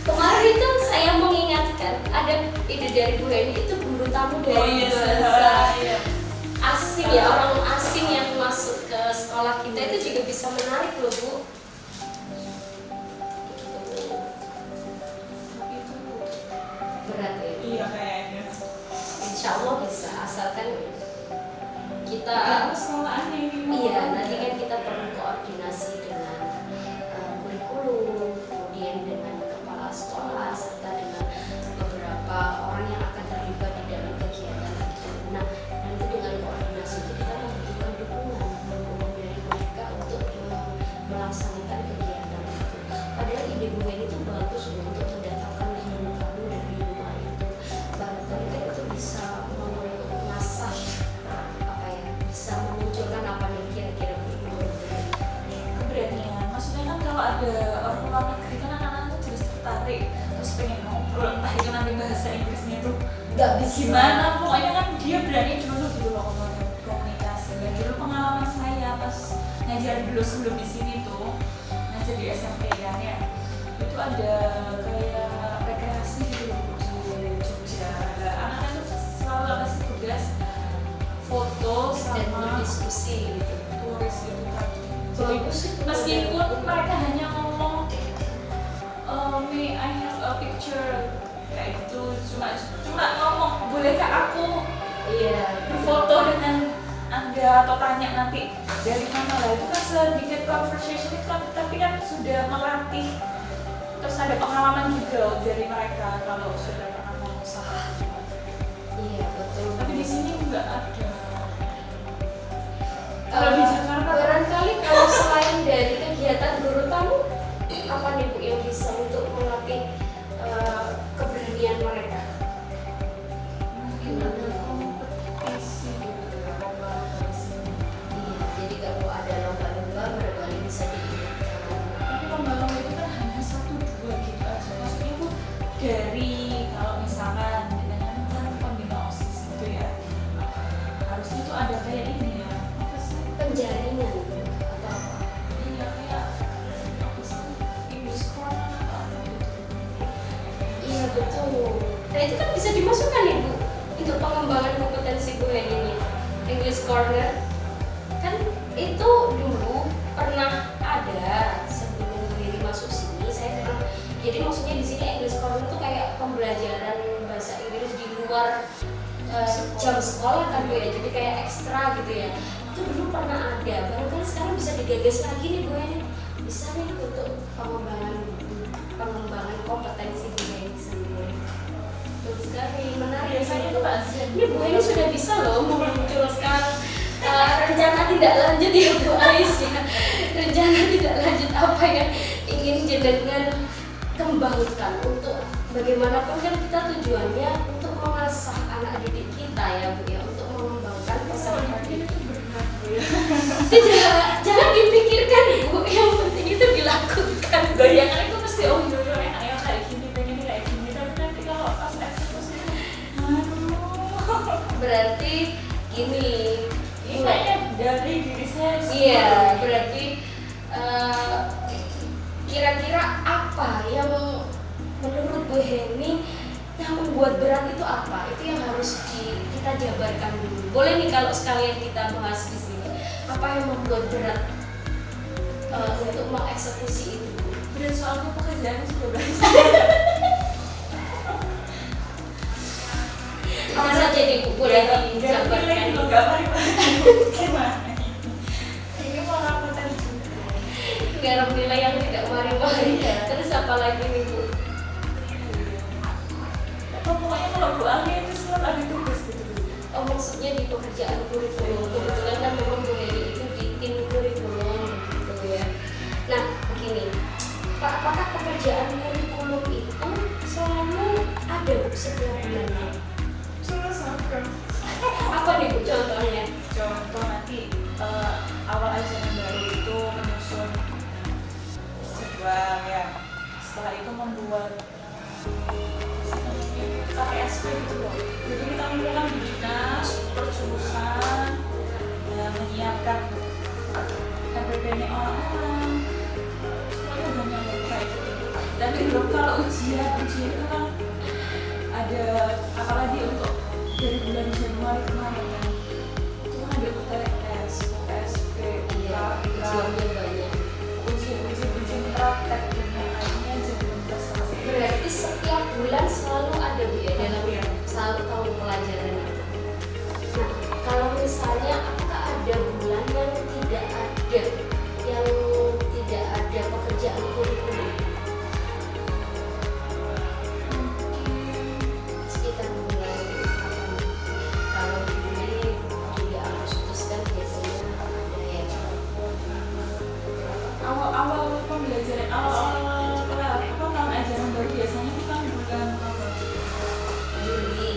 Kemarin itu saya mengingatkan ada ide dari Bu Heni itu guru tamu dari bahasa asing ya, orang asing yang masuk ke sekolah kita itu juga bisa menarik loh Bu. Berat ya? Iya kayaknya. Insya Allah bisa, asalkan kita Sekolahannya ini. iya, nanti kan kita perlu koordinasi dengan kurikulum, kemudian dengan kepala sekolah, serta dengan beberapa orang yang akan terlibat di dalam kegiatan itu. Nah, nanti dengan koordinasi itu kita membutuhkan dukungan dari mereka untuk melaksanakan kegiatan itu. Padahal ide Bu Heni itu bagus loh untuk mendatangkan guru kamu dari rumah itu. Barangkali kan itu bisa mengasah apa ya, bisa memunculkan apa nih kira-kira Bu Keberanian. Maksudnya kan kalau ada orang luar negeri kan anak-anak tuh terus tertarik, terus pengen ngobrol, entah itu nanti bahasa Inggrisnya tuh nggak bisa gimana, pokoknya kan dia berani dulu gitu loh komunikasi. Dan dulu pengalaman saya pas ngajar dulu sebelum di sini tuh ngajar di SMP kan ya, itu ada kayak rekreasi gitu loh di Jogja. Anak-anak tuh selalu kasih tugas foto dan sama berdiskusi gitu. tulis gitu kan. Jadi Bagus itu. meskipun mereka hanya ngomong may I have a picture kayak gitu, cuma ngomong bolehkah aku Iya. berfoto dengan Anda atau tanya nanti dari mana lah, itu kan sedikit conversation itu kan, tapi kan sudah melatih, terus ada pengalaman juga dari mereka kalau sudah pernah mengusaha. Iya betul. Tapi di sini nggak ada. Kalau di Jakarta barangkali kalau selain dari kegiatan guru tamu, apa nih Bu yang bisa untuk melatih keberanian mereka? mungkin ada kompetisi gitu ya, lomba dari sini. Iya, jadi kalau ada lomba-lomba barangkali bisa diingatkan. Tapi lomba-lomba itu kan hanya 1-2 gitu aja. Maksudnya itu dari kalau misalkan dengan kan pembina OSIS gitu ya, harusnya tuh ada kayak ini ya, apa sih? Penjaringan atau apa? Iya kayak apa sih? English corner atau apa gitu. Iya betul. Nah itu kan bisa dimasukkan nih Bu untuk pengembangan kompetensi Bu Heni ini. English Corner kan itu dulu pernah ada sebelum Bu Heni masuk sini. Saya pernah. Jadi maksudnya di sini English Corner itu kayak pembelajaran bahasa Inggris di luar jam sekolah kan Bu ya. Jadi kayak ekstra gitu ya. Itu dulu pernah ada. Barangkali sekarang bisa digagas lagi nih Bu Heni. Bisa nih untuk pengembangan kompetensi Bu Heni sendiri. Betul sekali, menarik. Biasanya tuh Pak Zen. Ini Bu Heni sudah bisa loh memunculkan rencana tidak lanjut ya Bu Ais ya. Rencana tidak lanjut apa yang ingin jenengan kembangkan untuk bagaimanapun kan kita tujuannya untuk mengasah anak didik kita ya Bu ya, untuk mengembangkan peserta didik. Tidak, jangan dipikirkan Bu, yang penting itu dilakukan. Bayangan itu mesti oh yo enak ya kayak gini, pengen kayak gini, tapi nanti kalau pas eksekusi aduh. Berarti gini, Ini kayaknya dari diri saya sendiri. iya, berarti kira-kira apa yang menurut Bu Heni yang membuat berat itu apa? Itu yang harus kita jabarkan dulu. Boleh nih kalau sekalian kita bahas di sini. Apa yang membuat berat untuk mengeksekusi itu? Berat soalnya pekerjaannya sudah banyak. Apa saja nih Bu, boleh dijabarkan? Gimana? Ini mau rapatan juga. Garap nilai yang tidak mari-mari. Terus apa lagi nih Bu? Pokoknya kalau Bu Ali itu selalu ada tugas gitu. Oh, maksudnya di pekerjaan kurikulum. Kebetulan kan memang Bu Heri itu di tim kurikulum gitu ya. Nah, begini, Pak, apakah pekerjaan kurikulum itu selalu ada Bu setiap bulannya? Apa nih Bu contohnya? Contoh nanti awal ajaran baru itu menyusun jadwal ya. Setelah itu membuat KPSP gitu loh. Jadi kita mengumpulkan di dinas, perjurusan, menyiapkan RPP-nya orang-orang. Semuanya banyak kayak gitu. Dan belum kalau ujian itu kan ada, apalagi untuk dari bulan Januari kemarin kan itu kan ada UTS, USP, Ujiannya banyak. ujian praktek dan lainnya jadi belum selesai. Berarti setiap bulan selalu ada Bu ya dalam selalu tahun pelajaran itu. Nah, kalau misalnya apakah ada bulan yang tidak ada pekerjaan kurikulum? Sekitar bulan apa? Kalau Juli Agustus kan biasanya ada ya. Awal pembelajaran, awal tahun ajaran baru biasanya kita bulan apa? Juli.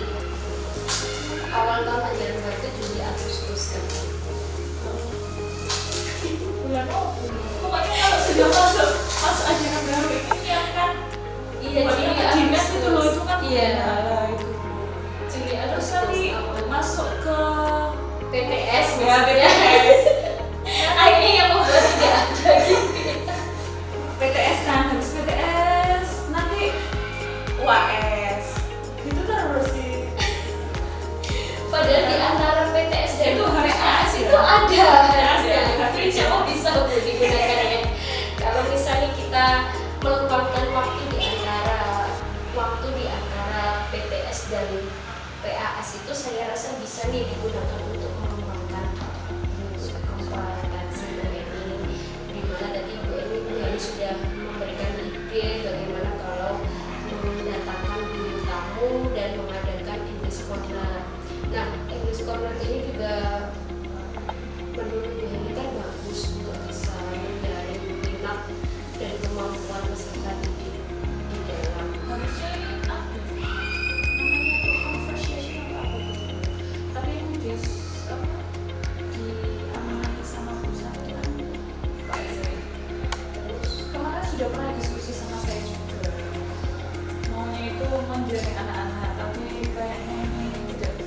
Awal tahun ajaran baru itu Juli Agustus kan. Bulan pokoknya kalau sudah masuk ajaran baru itu menyiapkan Iya, Juli dinas Agustus. itu loh, itu kan Iya. itu. Juli Terus Agustus. kali masuk ke PTS ya maksudnya. PTS. Akhirnya yang membuat tidak ada gitu ya. PTS kan habis PTS nanti UAS gitu terus sih. Padahal di antara PTS dan Itu harus PAS ada. itu ada harusnya. Ada. Tapi coba bisa Bu digunakan ya. Kalau misalnya kita meluangkan waktu di antara PTS dan PAS itu saya rasa bisa nih digunakan untuk mengembangkan kompetensi Bu Eni. Di mana tadi Bu Eni sudah memberikan ide bagaimana kalau mendatangkan guru tamu dan mengadakan English Corner. Nah, English Corner ini juga menurut Bu Eni kan bagus untuk bisa menjaring minat dan kemampuan peserta didik di dalam. Harusnya ada namanya tuh conversation apa gitu. Tapi yang diamanati sama perusahaan kan Pak Izri. Kemarin sudah pernah diskusi sama saya juga. Maunya itu menjaring anak-anak, tapi kayaknya ini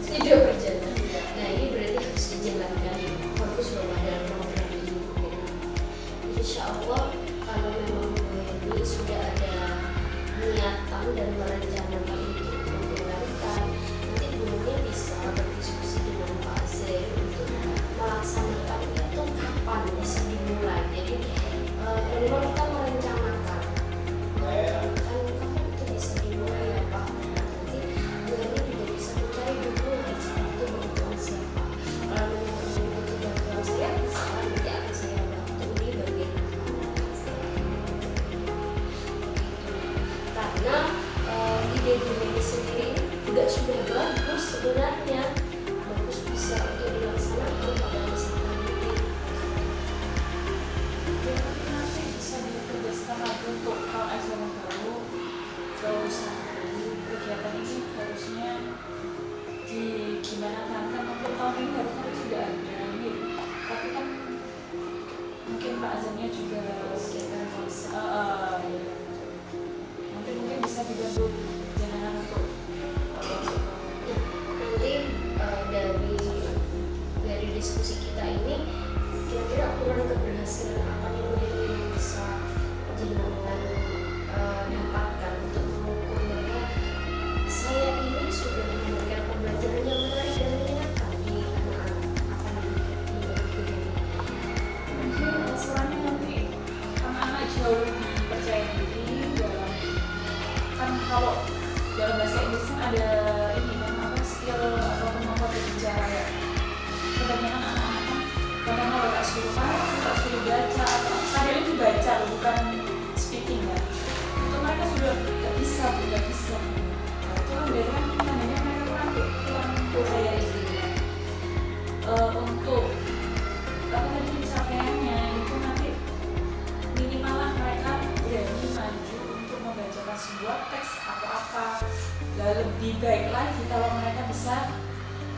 Tidak berjalan. Nah, ini berarti harus dijalankan. Bagus loh ada program ini Bu Eni. Insya Allah kalau memang Bu Eni sudah ada niatan dan merencanakan untuk menjalankan, nanti Bu Eni bisa berdiskusi dengan Pak Azir untuk melaksanakan itu kapan bisa dimulai. Jadi memang kita merencanakan kan kapan itu bisa dimulai ya Pak. Nanti Bu Eni juga bisa mencari dukungan itu bantuan siapa. Kalau memang butuh bantuan saya bisa nanti akan saya bantu di bagian karena ide Bu Eni sendiri juga sudah bagus sebenarnya, bagus bisa untuk dilaksanakan pada masa pandemi. nanti bisa ditugaskan lagi untuk tahun ajaran baru. Terus kegiatan ini harusnya gimana kan untuk tahun ini harusnya sudah ada nih. Tapi kan mungkin Pak Azannya juga mungkin bisa dibantu jangan untuk Nanti dari diskusi kita ini kira-kira ukuran keberhasilan apa nih Bu Eni yang bisa jenengan dapatkan untuk mengukur bahwa saya ini sudah memberikan pembelajaran yang menarik dan baca bukan speaking ya. Itu mereka sudah nggak bisa. Nah, itu kan biasanya namanya mereka kurang saya untuk apa tadi pencapaiannya itu nanti minimal mereka berani maju untuk membacakan sebuah teks atau apa. Lebih baik lagi kalau mereka bisa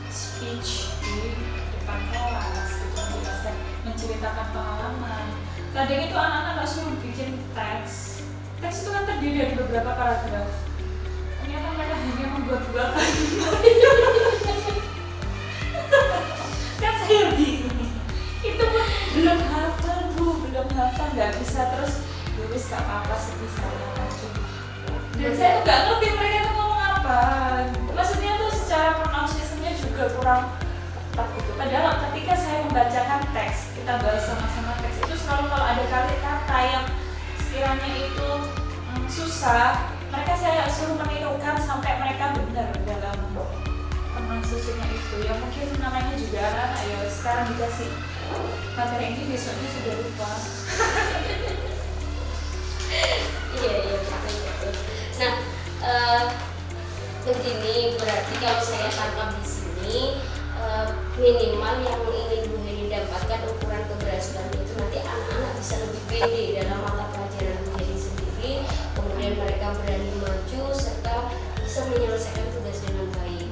speech di depan kelas, menjelaskan, menceritakan pengalaman. Kadang itu anak-anak nggak suruh bikin teks itu kan terdiri dari beberapa paragraf. Ternyata mereka hanya membuat-buat kan saya bingung. Itu pun belum hafal, nggak bisa terus lulus nggak apa-apa sebisanya maju. Dan saya tuh nggak ngerti mereka tuh ngomong apa. Maksudnya tuh secara pronunciation-nya juga kurang tepat gitu. Padahal ketika saya membacakan teks, kita bahas sama-sama teks itu selalu kalau ada kata yang sekiranya itu susah, saya suruh menirukan sampai mereka benar dalam pronunciation-nya itu. Ya mungkin namanya juga anak-anak ya sekarang dikasih materi ini besoknya sudah lupa. Iya betul. Nah begini, berarti kalau saya tangkap di sini minimal yang ingin Bu Heni dapatkan ukuran keberhasilan itu nanti anak-anak bisa lebih pede dalam mata pelajaran Bu Heni sendiri, kemudian mereka berani maju serta bisa menyelesaikan tugas dengan baik.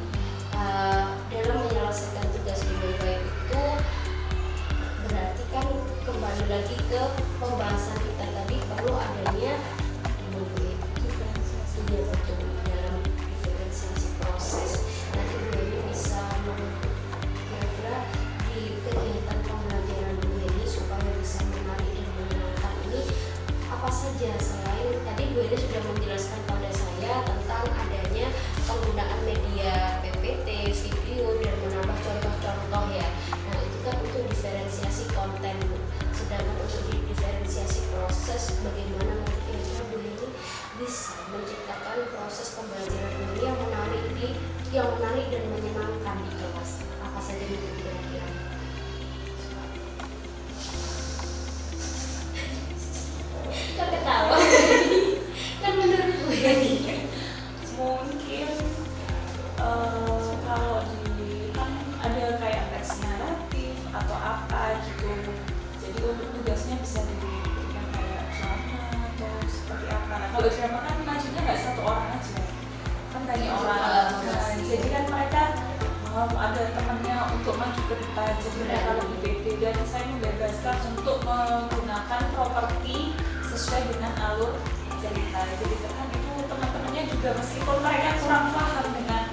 Dalam menyelesaikan tugas dengan baik itu berarti kan kembali lagi ke pembahasan kita tadi perlu adanya dalam diferensiasi proses. Nanti Bu Heni bisa kira-kira di kegiatan pembelajaran Bu Heni supaya bisa menarik dan menyenangkan ini apa saja selain tadi Bu Heni sudah menjelaskan pada saya tentang adanya penggunaan media PPT, video dan menambah contoh-contoh ya. Nah itu kan untuk diferensiasi konten Bu. Sedangkan untuk diferensiasi proses bagaimana nanti kira-kira Bu Heni bisa menciptakan proses pembelajaran Bu Heni yang menarik dan menyenangkan di kelas. Apa saja itu kira-kira? Kok ketawa? Kan menurut Bu Heni Mungkin kalau di kan ada kayak teks naratif atau apa gitu, jadi untuk tugasnya bisa diberikan kayak drama atau seperti apa. Nah, kalau drama kan majunya nggak satu orang aja, kan banyak orang. Nah, jadi kan mereka ada temannya untuk maju ke depan, jadi mereka lebih pede. Dan saya membebaskan untuk menggunakan properti sesuai dengan alur cerita. Jadi kan itu teman-temannya juga meskipun mereka kurang paham dengan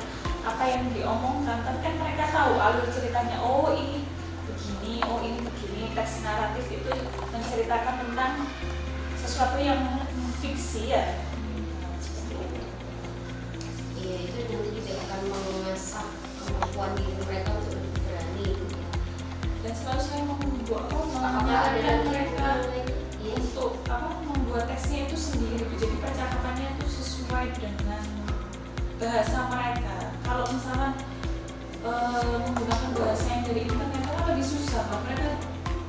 apa yang diomongkan, tapi kan mereka tahu alur ceritanya. Oh ini begini, oh ini begini. Teks naratif itu menceritakan tentang sesuatu yang fiksi ya. Iya itu nanti juga akan mengasah kemampuan diri mereka untuk lebih berani. Dan selalu saya membuat Apakah ada lagi mereka Iya. untuk membuat teksnya itu sendiri. Jadi percakapannya itu sesuai dengan bahasa mereka. Kalau misalkan menggunakan bahasa yang dari internet kan lebih susah, Pak. Mereka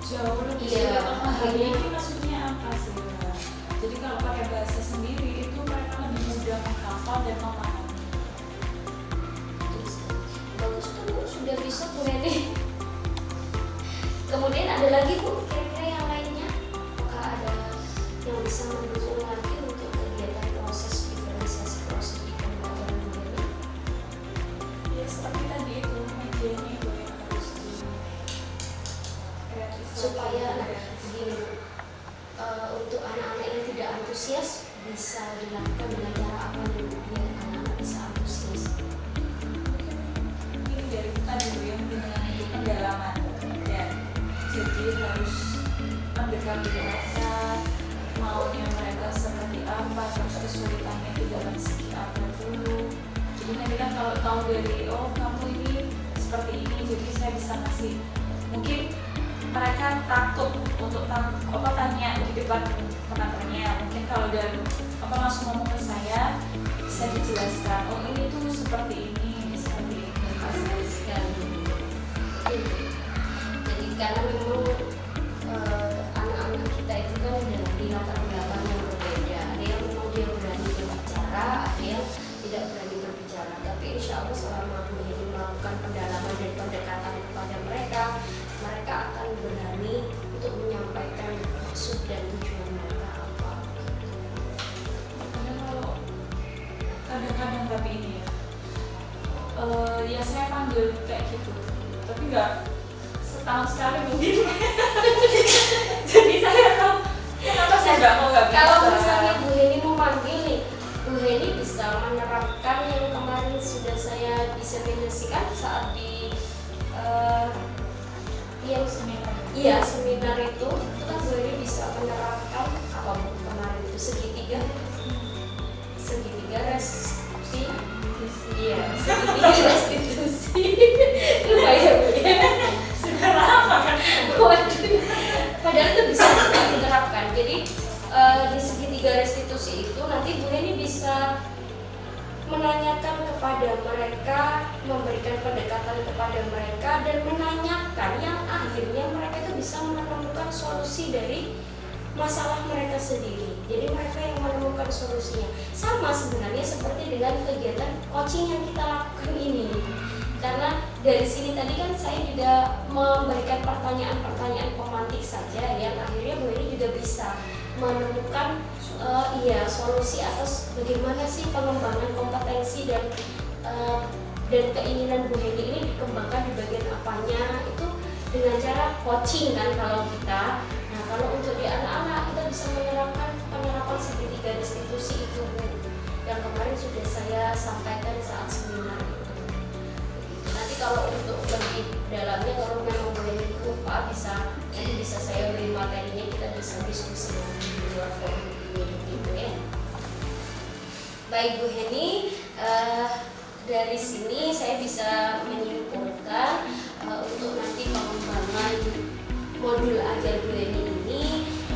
jauh lebih sulit memahami ini maksudnya apa sih. Jadi kalau pakai bahasa sendiri itu mereka lebih mudah menghafal dan memahami. Bagus tuh Bu, sudah bisa Bu Heni. Kemudian ada lagi Bu, kira-kira yang lainnya? Apakah ada yang bisa mendukung lagi untuk kegiatan proses diferensiasi proses di pembelajaran Bu Heni? Ya seperti tadi itu medianya itu yang harus di kreatif Supaya begini Bu, untuk anak-anak yang tidak antusias bisa dilakukan dengan cara apa dulu biar anak-anak bisa antusias? ini dari kita dulu yang dengan itu pendalaman ya. Jadi harus mendekati mereka, maunya mereka seperti apa, terus kesulitannya itu dalam segi apa dulu. Jadi nanti kan kalau tahu dari oh kamu ini seperti ini, jadi saya bisa ngasih. Mungkin mereka takut untuk tanya di depan penontonnya. Mungkin kalau dari langsung ngomong ke saya bisa dijelaskan. Oh ini tuh seperti ini, seperti ini. Menarik sekali. Jadi karena memang anak-anak kita itu kan udah berani untuk menyampaikan maksud dan tujuan mereka apa. Kadang kalau kadang-kadang tapi ini ya saya panggil kayak gitu, tapi nggak setahun sekali mungkin. Jadi saya tahu kenapa saya nggak bisa. Kalau misalnya Bu Heni mau manggil nih, Bu Heni bisa menerapkan yang kemarin sudah saya diseminasikan saat di seminar itu kan Bu Heni bisa menerapkan apa Bu kemarin itu segitiga restitusi. Iya, segitiga restitusi. Lupa ya Bu ya. Sudah lama kan. Waduh. Padahal itu bisa diterapkan. Jadi di segitiga restitusi itu nanti Bu Heni bisa menanyakan kepada mereka, memberikan pendekatan kepada mereka, dan menanyakan yang akhirnya mereka itu bisa menemukan solusi dari masalah mereka sendiri. Jadi mereka yang menemukan solusinya. Sama sebenarnya seperti dengan kegiatan coaching yang kita lakukan ini. Karena dari sini tadi kan saya juga memberikan pertanyaan-pertanyaan pemantik saja yang akhirnya Bu Heni juga bisa menemukan solusi atas bagaimana sih pengembangan kompetensi dan keinginan Bu Heni ini dikembangkan di bagian apanya itu dengan cara coaching kan kalau kita. Nah kalau untuk di anak-anak kita bisa menerapkan penerapan segitiga restitusi itu Bu, yang kemarin sudah saya sampaikan saat seminar itu. Nanti kalau untuk lebih dalamnya kalau memang Bu Heni lupa bisa saya beri materinya, kita bisa diskusi lagi di luar forum ini gitu ya. Baik Bu Heni, dari sini saya bisa menyimpulkan untuk nanti pengembangan modul ajar Bu Heni ini,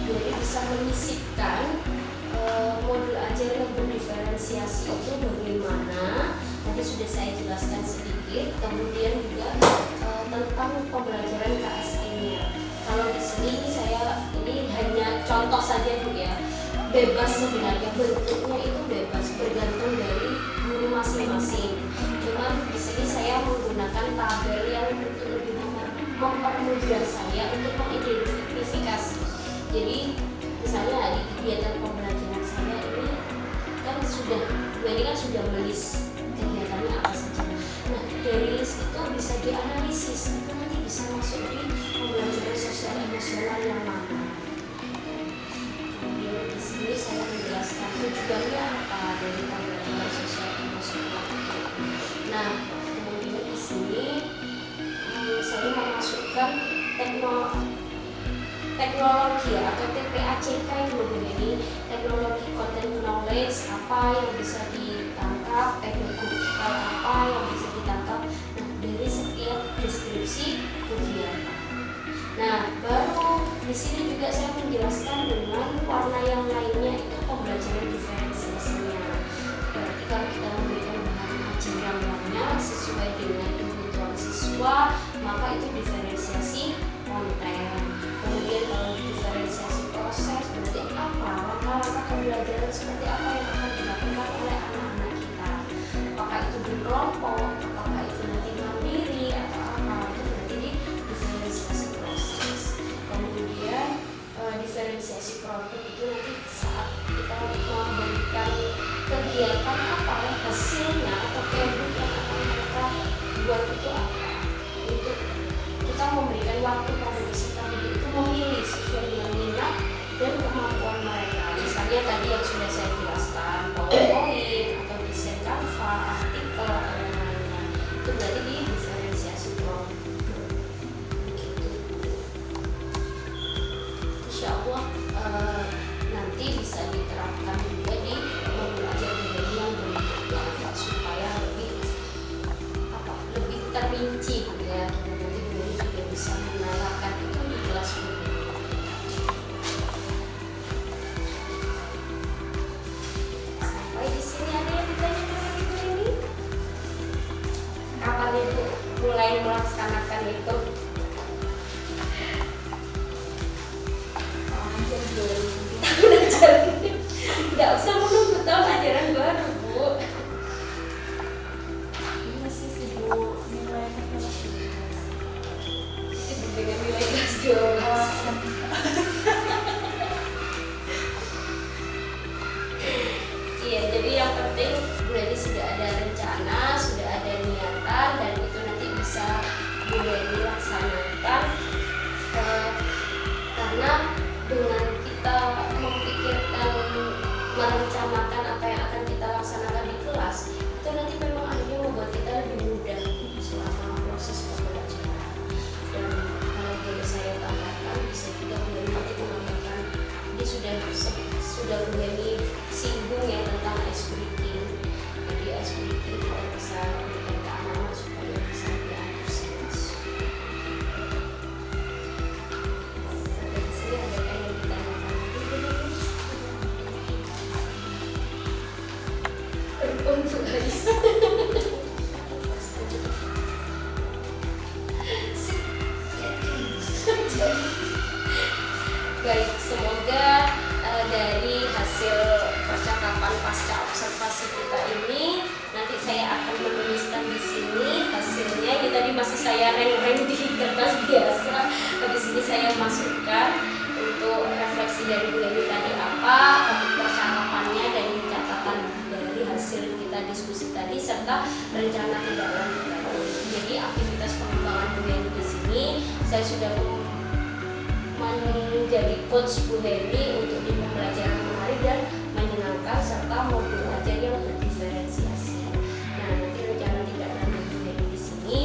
Bu Heni bisa menyisipkan modul ajar yang berdiferensiasi itu bagaimana. Tadi sudah saya jelaskan sedikit, kemudian juga tentang pembelajaran KSN-nya. Kalau di sini ini hanya contoh saja Bu ya, bebas sebenarnya, bentuknya itu bebas bergantung dari guru masing-masing. Cuman di sini saya menggunakan tabel yang untuk lebih mempermudah saya untuk mengidentifikasi. Jadi misalnya di kegiatan pembelajaran saya ini kan sudah melis kegiatannya apa saja. Nah dari list itu bisa dianalisis, itu nanti bisa masuk di pembelajaran sosial emosional yang mana. Kemudian di sini saya menjelaskan tujuannya apa dari pembelajaran sosial emosional. Nah kemudian di sini saya memasukkan teknologi atau TPACK itu ini, teknologi content knowledge apa yang bisa ditangkap, pedagogikal apa yang bisa ditangkap dari setiap deskripsi kegiatan. Nah, baru di sini juga saya menjelaskan dengan warna yang lainnya itu pembelajaran diferensiasinya. Berarti kalau kita memberikan bahan ajar yang banyak sesuai dengan kebutuhan siswa, maka itu diferensiasi konten. Kemudian kalau diferensiasi proses, berarti apa langkah-langkah pembelajaran seperti apa yang akan dilakukan oleh anak-anak kita. Apakah itu berkelompok, apakah itu nanti mandiri atau apa, itu berarti di diferensiasi proses. Kemudian diferensiasi produk itu nanti saat kita memberikan kegiatan apa hasilnya atau produk yang akan mereka buat itu apa. Untuk kita memberikan waktu pada peserta didik itu memilih sesuai dengan minat dan kemampuan mereka. Misalnya tadi yang sudah saya jelaskan, PowerPoint atau desain Canva, artikel atau yang lainnya. Itu berarti di diferensiasi produk. Begitu. Insya Allah nanti bisa diterapkan juga di modul ajar budaya yang bermanfaat supaya lebih terperinci gitu ya. Nanti guru juga bisa menanyakan itu di kelas guru. Sampai di sini ada yang ditanyakan Ibu ini? Kapan Ibu mulai melaksanakan itu? Nggak usah menunggu tahun ajaran baru Bu. Masih sibuk nilai teknologi. Sibuk dengan nilai kelas 12 sudah Bu Heni singgung ya tentang ice breaking. Jadi ice breaking kita bisa memberikan keamanan supaya bisa lebih antusias. Sampai di sini adakah yang ditanyakan? Untuk guys. Baik, semoga dari hasil percakapan pasca observasi kita ini nanti saya akan menuliskan di sini hasilnya. Ini tadi masih saya reng-reng di kertas biasa. Habis ini saya masukkan untuk refleksi dari Bu Heni tadi apa percakapannya dan catatan dari hasil kita diskusi tadi serta rencana tindak lanjut tadi. Jadi aktivitas pengembangan Bu Heni di sini saya sudah menjadi coach Bu Heni untuk di pembelajaran menarik dan menyenangkan serta modul ajar yang berdiferensiasi. Nah, nanti rencana tindak lanjut Bu Heni di sini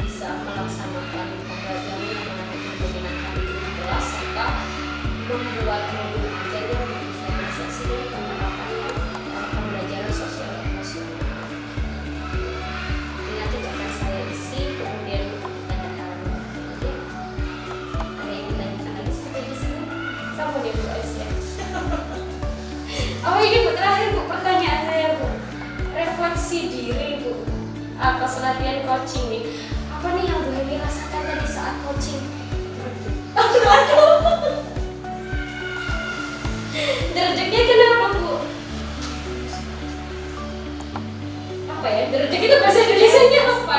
bisa melaksanakan pembelajaran yang menyenangkan di kelas serta membuat modul ajar yang berdiferensiasi dan penerapan yang pembelajaran sosial emosional. Ini nanti akan saya isi kemudian sama dia Bu Aisyah. Oh ini Bu terakhir Bu, pertanyaan saya Bu, refleksi diri Bu atas latihan coaching nih. Apa nih yang Bu Heni rasakan tadi saat coaching? Aduh. Derdeknya kenapa Bu? Apa ya? Derdek itu bahasa Indonesianya apa?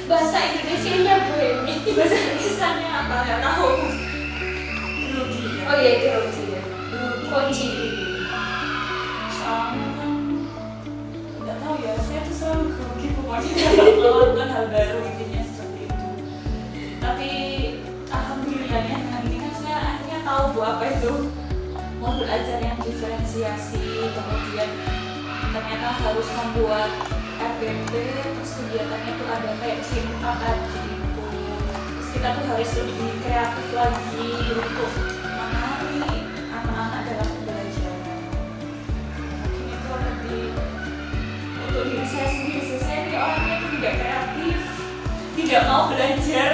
Bahasa Indonesianya Bu Heni. Bahasa Indonesia apa nggak tahu. Oh iya, grogi ya. Kunci. Soalnya kan nggak tahu ya, saya tuh selalu grogi pokoknya dapat melakukan hal baru, intinya seperti itu. Tapi alhamdulillahnya dengan ini kan saya akhirnya tahu Bu apa itu modul ajar yang diferensiasi, kemudian ternyata harus membuat RPP, terus kegiatannya tuh ada kayak simpan tadi itu. Terus kita tuh harus lebih kreatif lagi untuk anak-anak dalam pembelajaran. Mungkin itu lebih untuk diri saya sendiri. Saya ini orangnya itu tidak kreatif, tidak mau belajar.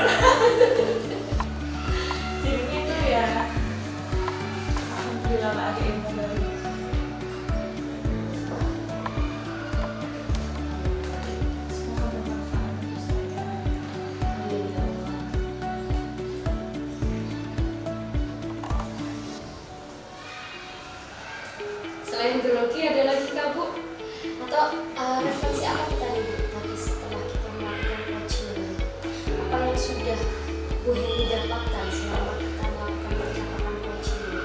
Jadi itu ya alhamdulillah ada ilmu baru. Semoga bermanfaat untuk saya. Selain grogi ada lagi kah Bu? Atau refleksi apa kita nih Bu tadi setelah kita melakukan coaching? Apa yang sudah Bu Heni dapatkan selama kita melakukan percakapan coaching ini?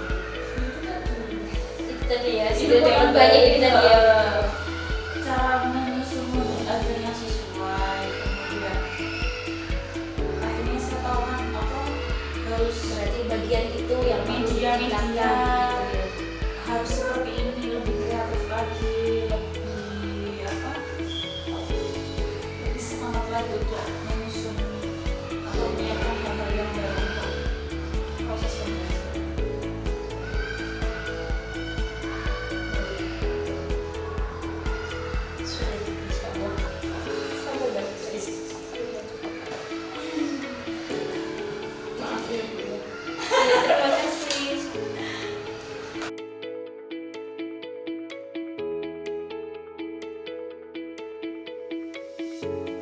Itu tadi ya, sudah dapat banyak ini tadi ya. Cara menyusun modul ajar yang sesuai, kemudian akhirnya saya tahu kan apa harus Berarti bagian itu yang perlu media ditingkatkan gitu ya. harus seperti ini, lebih kreatif lagi, lebih apa, lebih semangat lagi untuk menyusun atau menyiapkan hal-hal yang baru.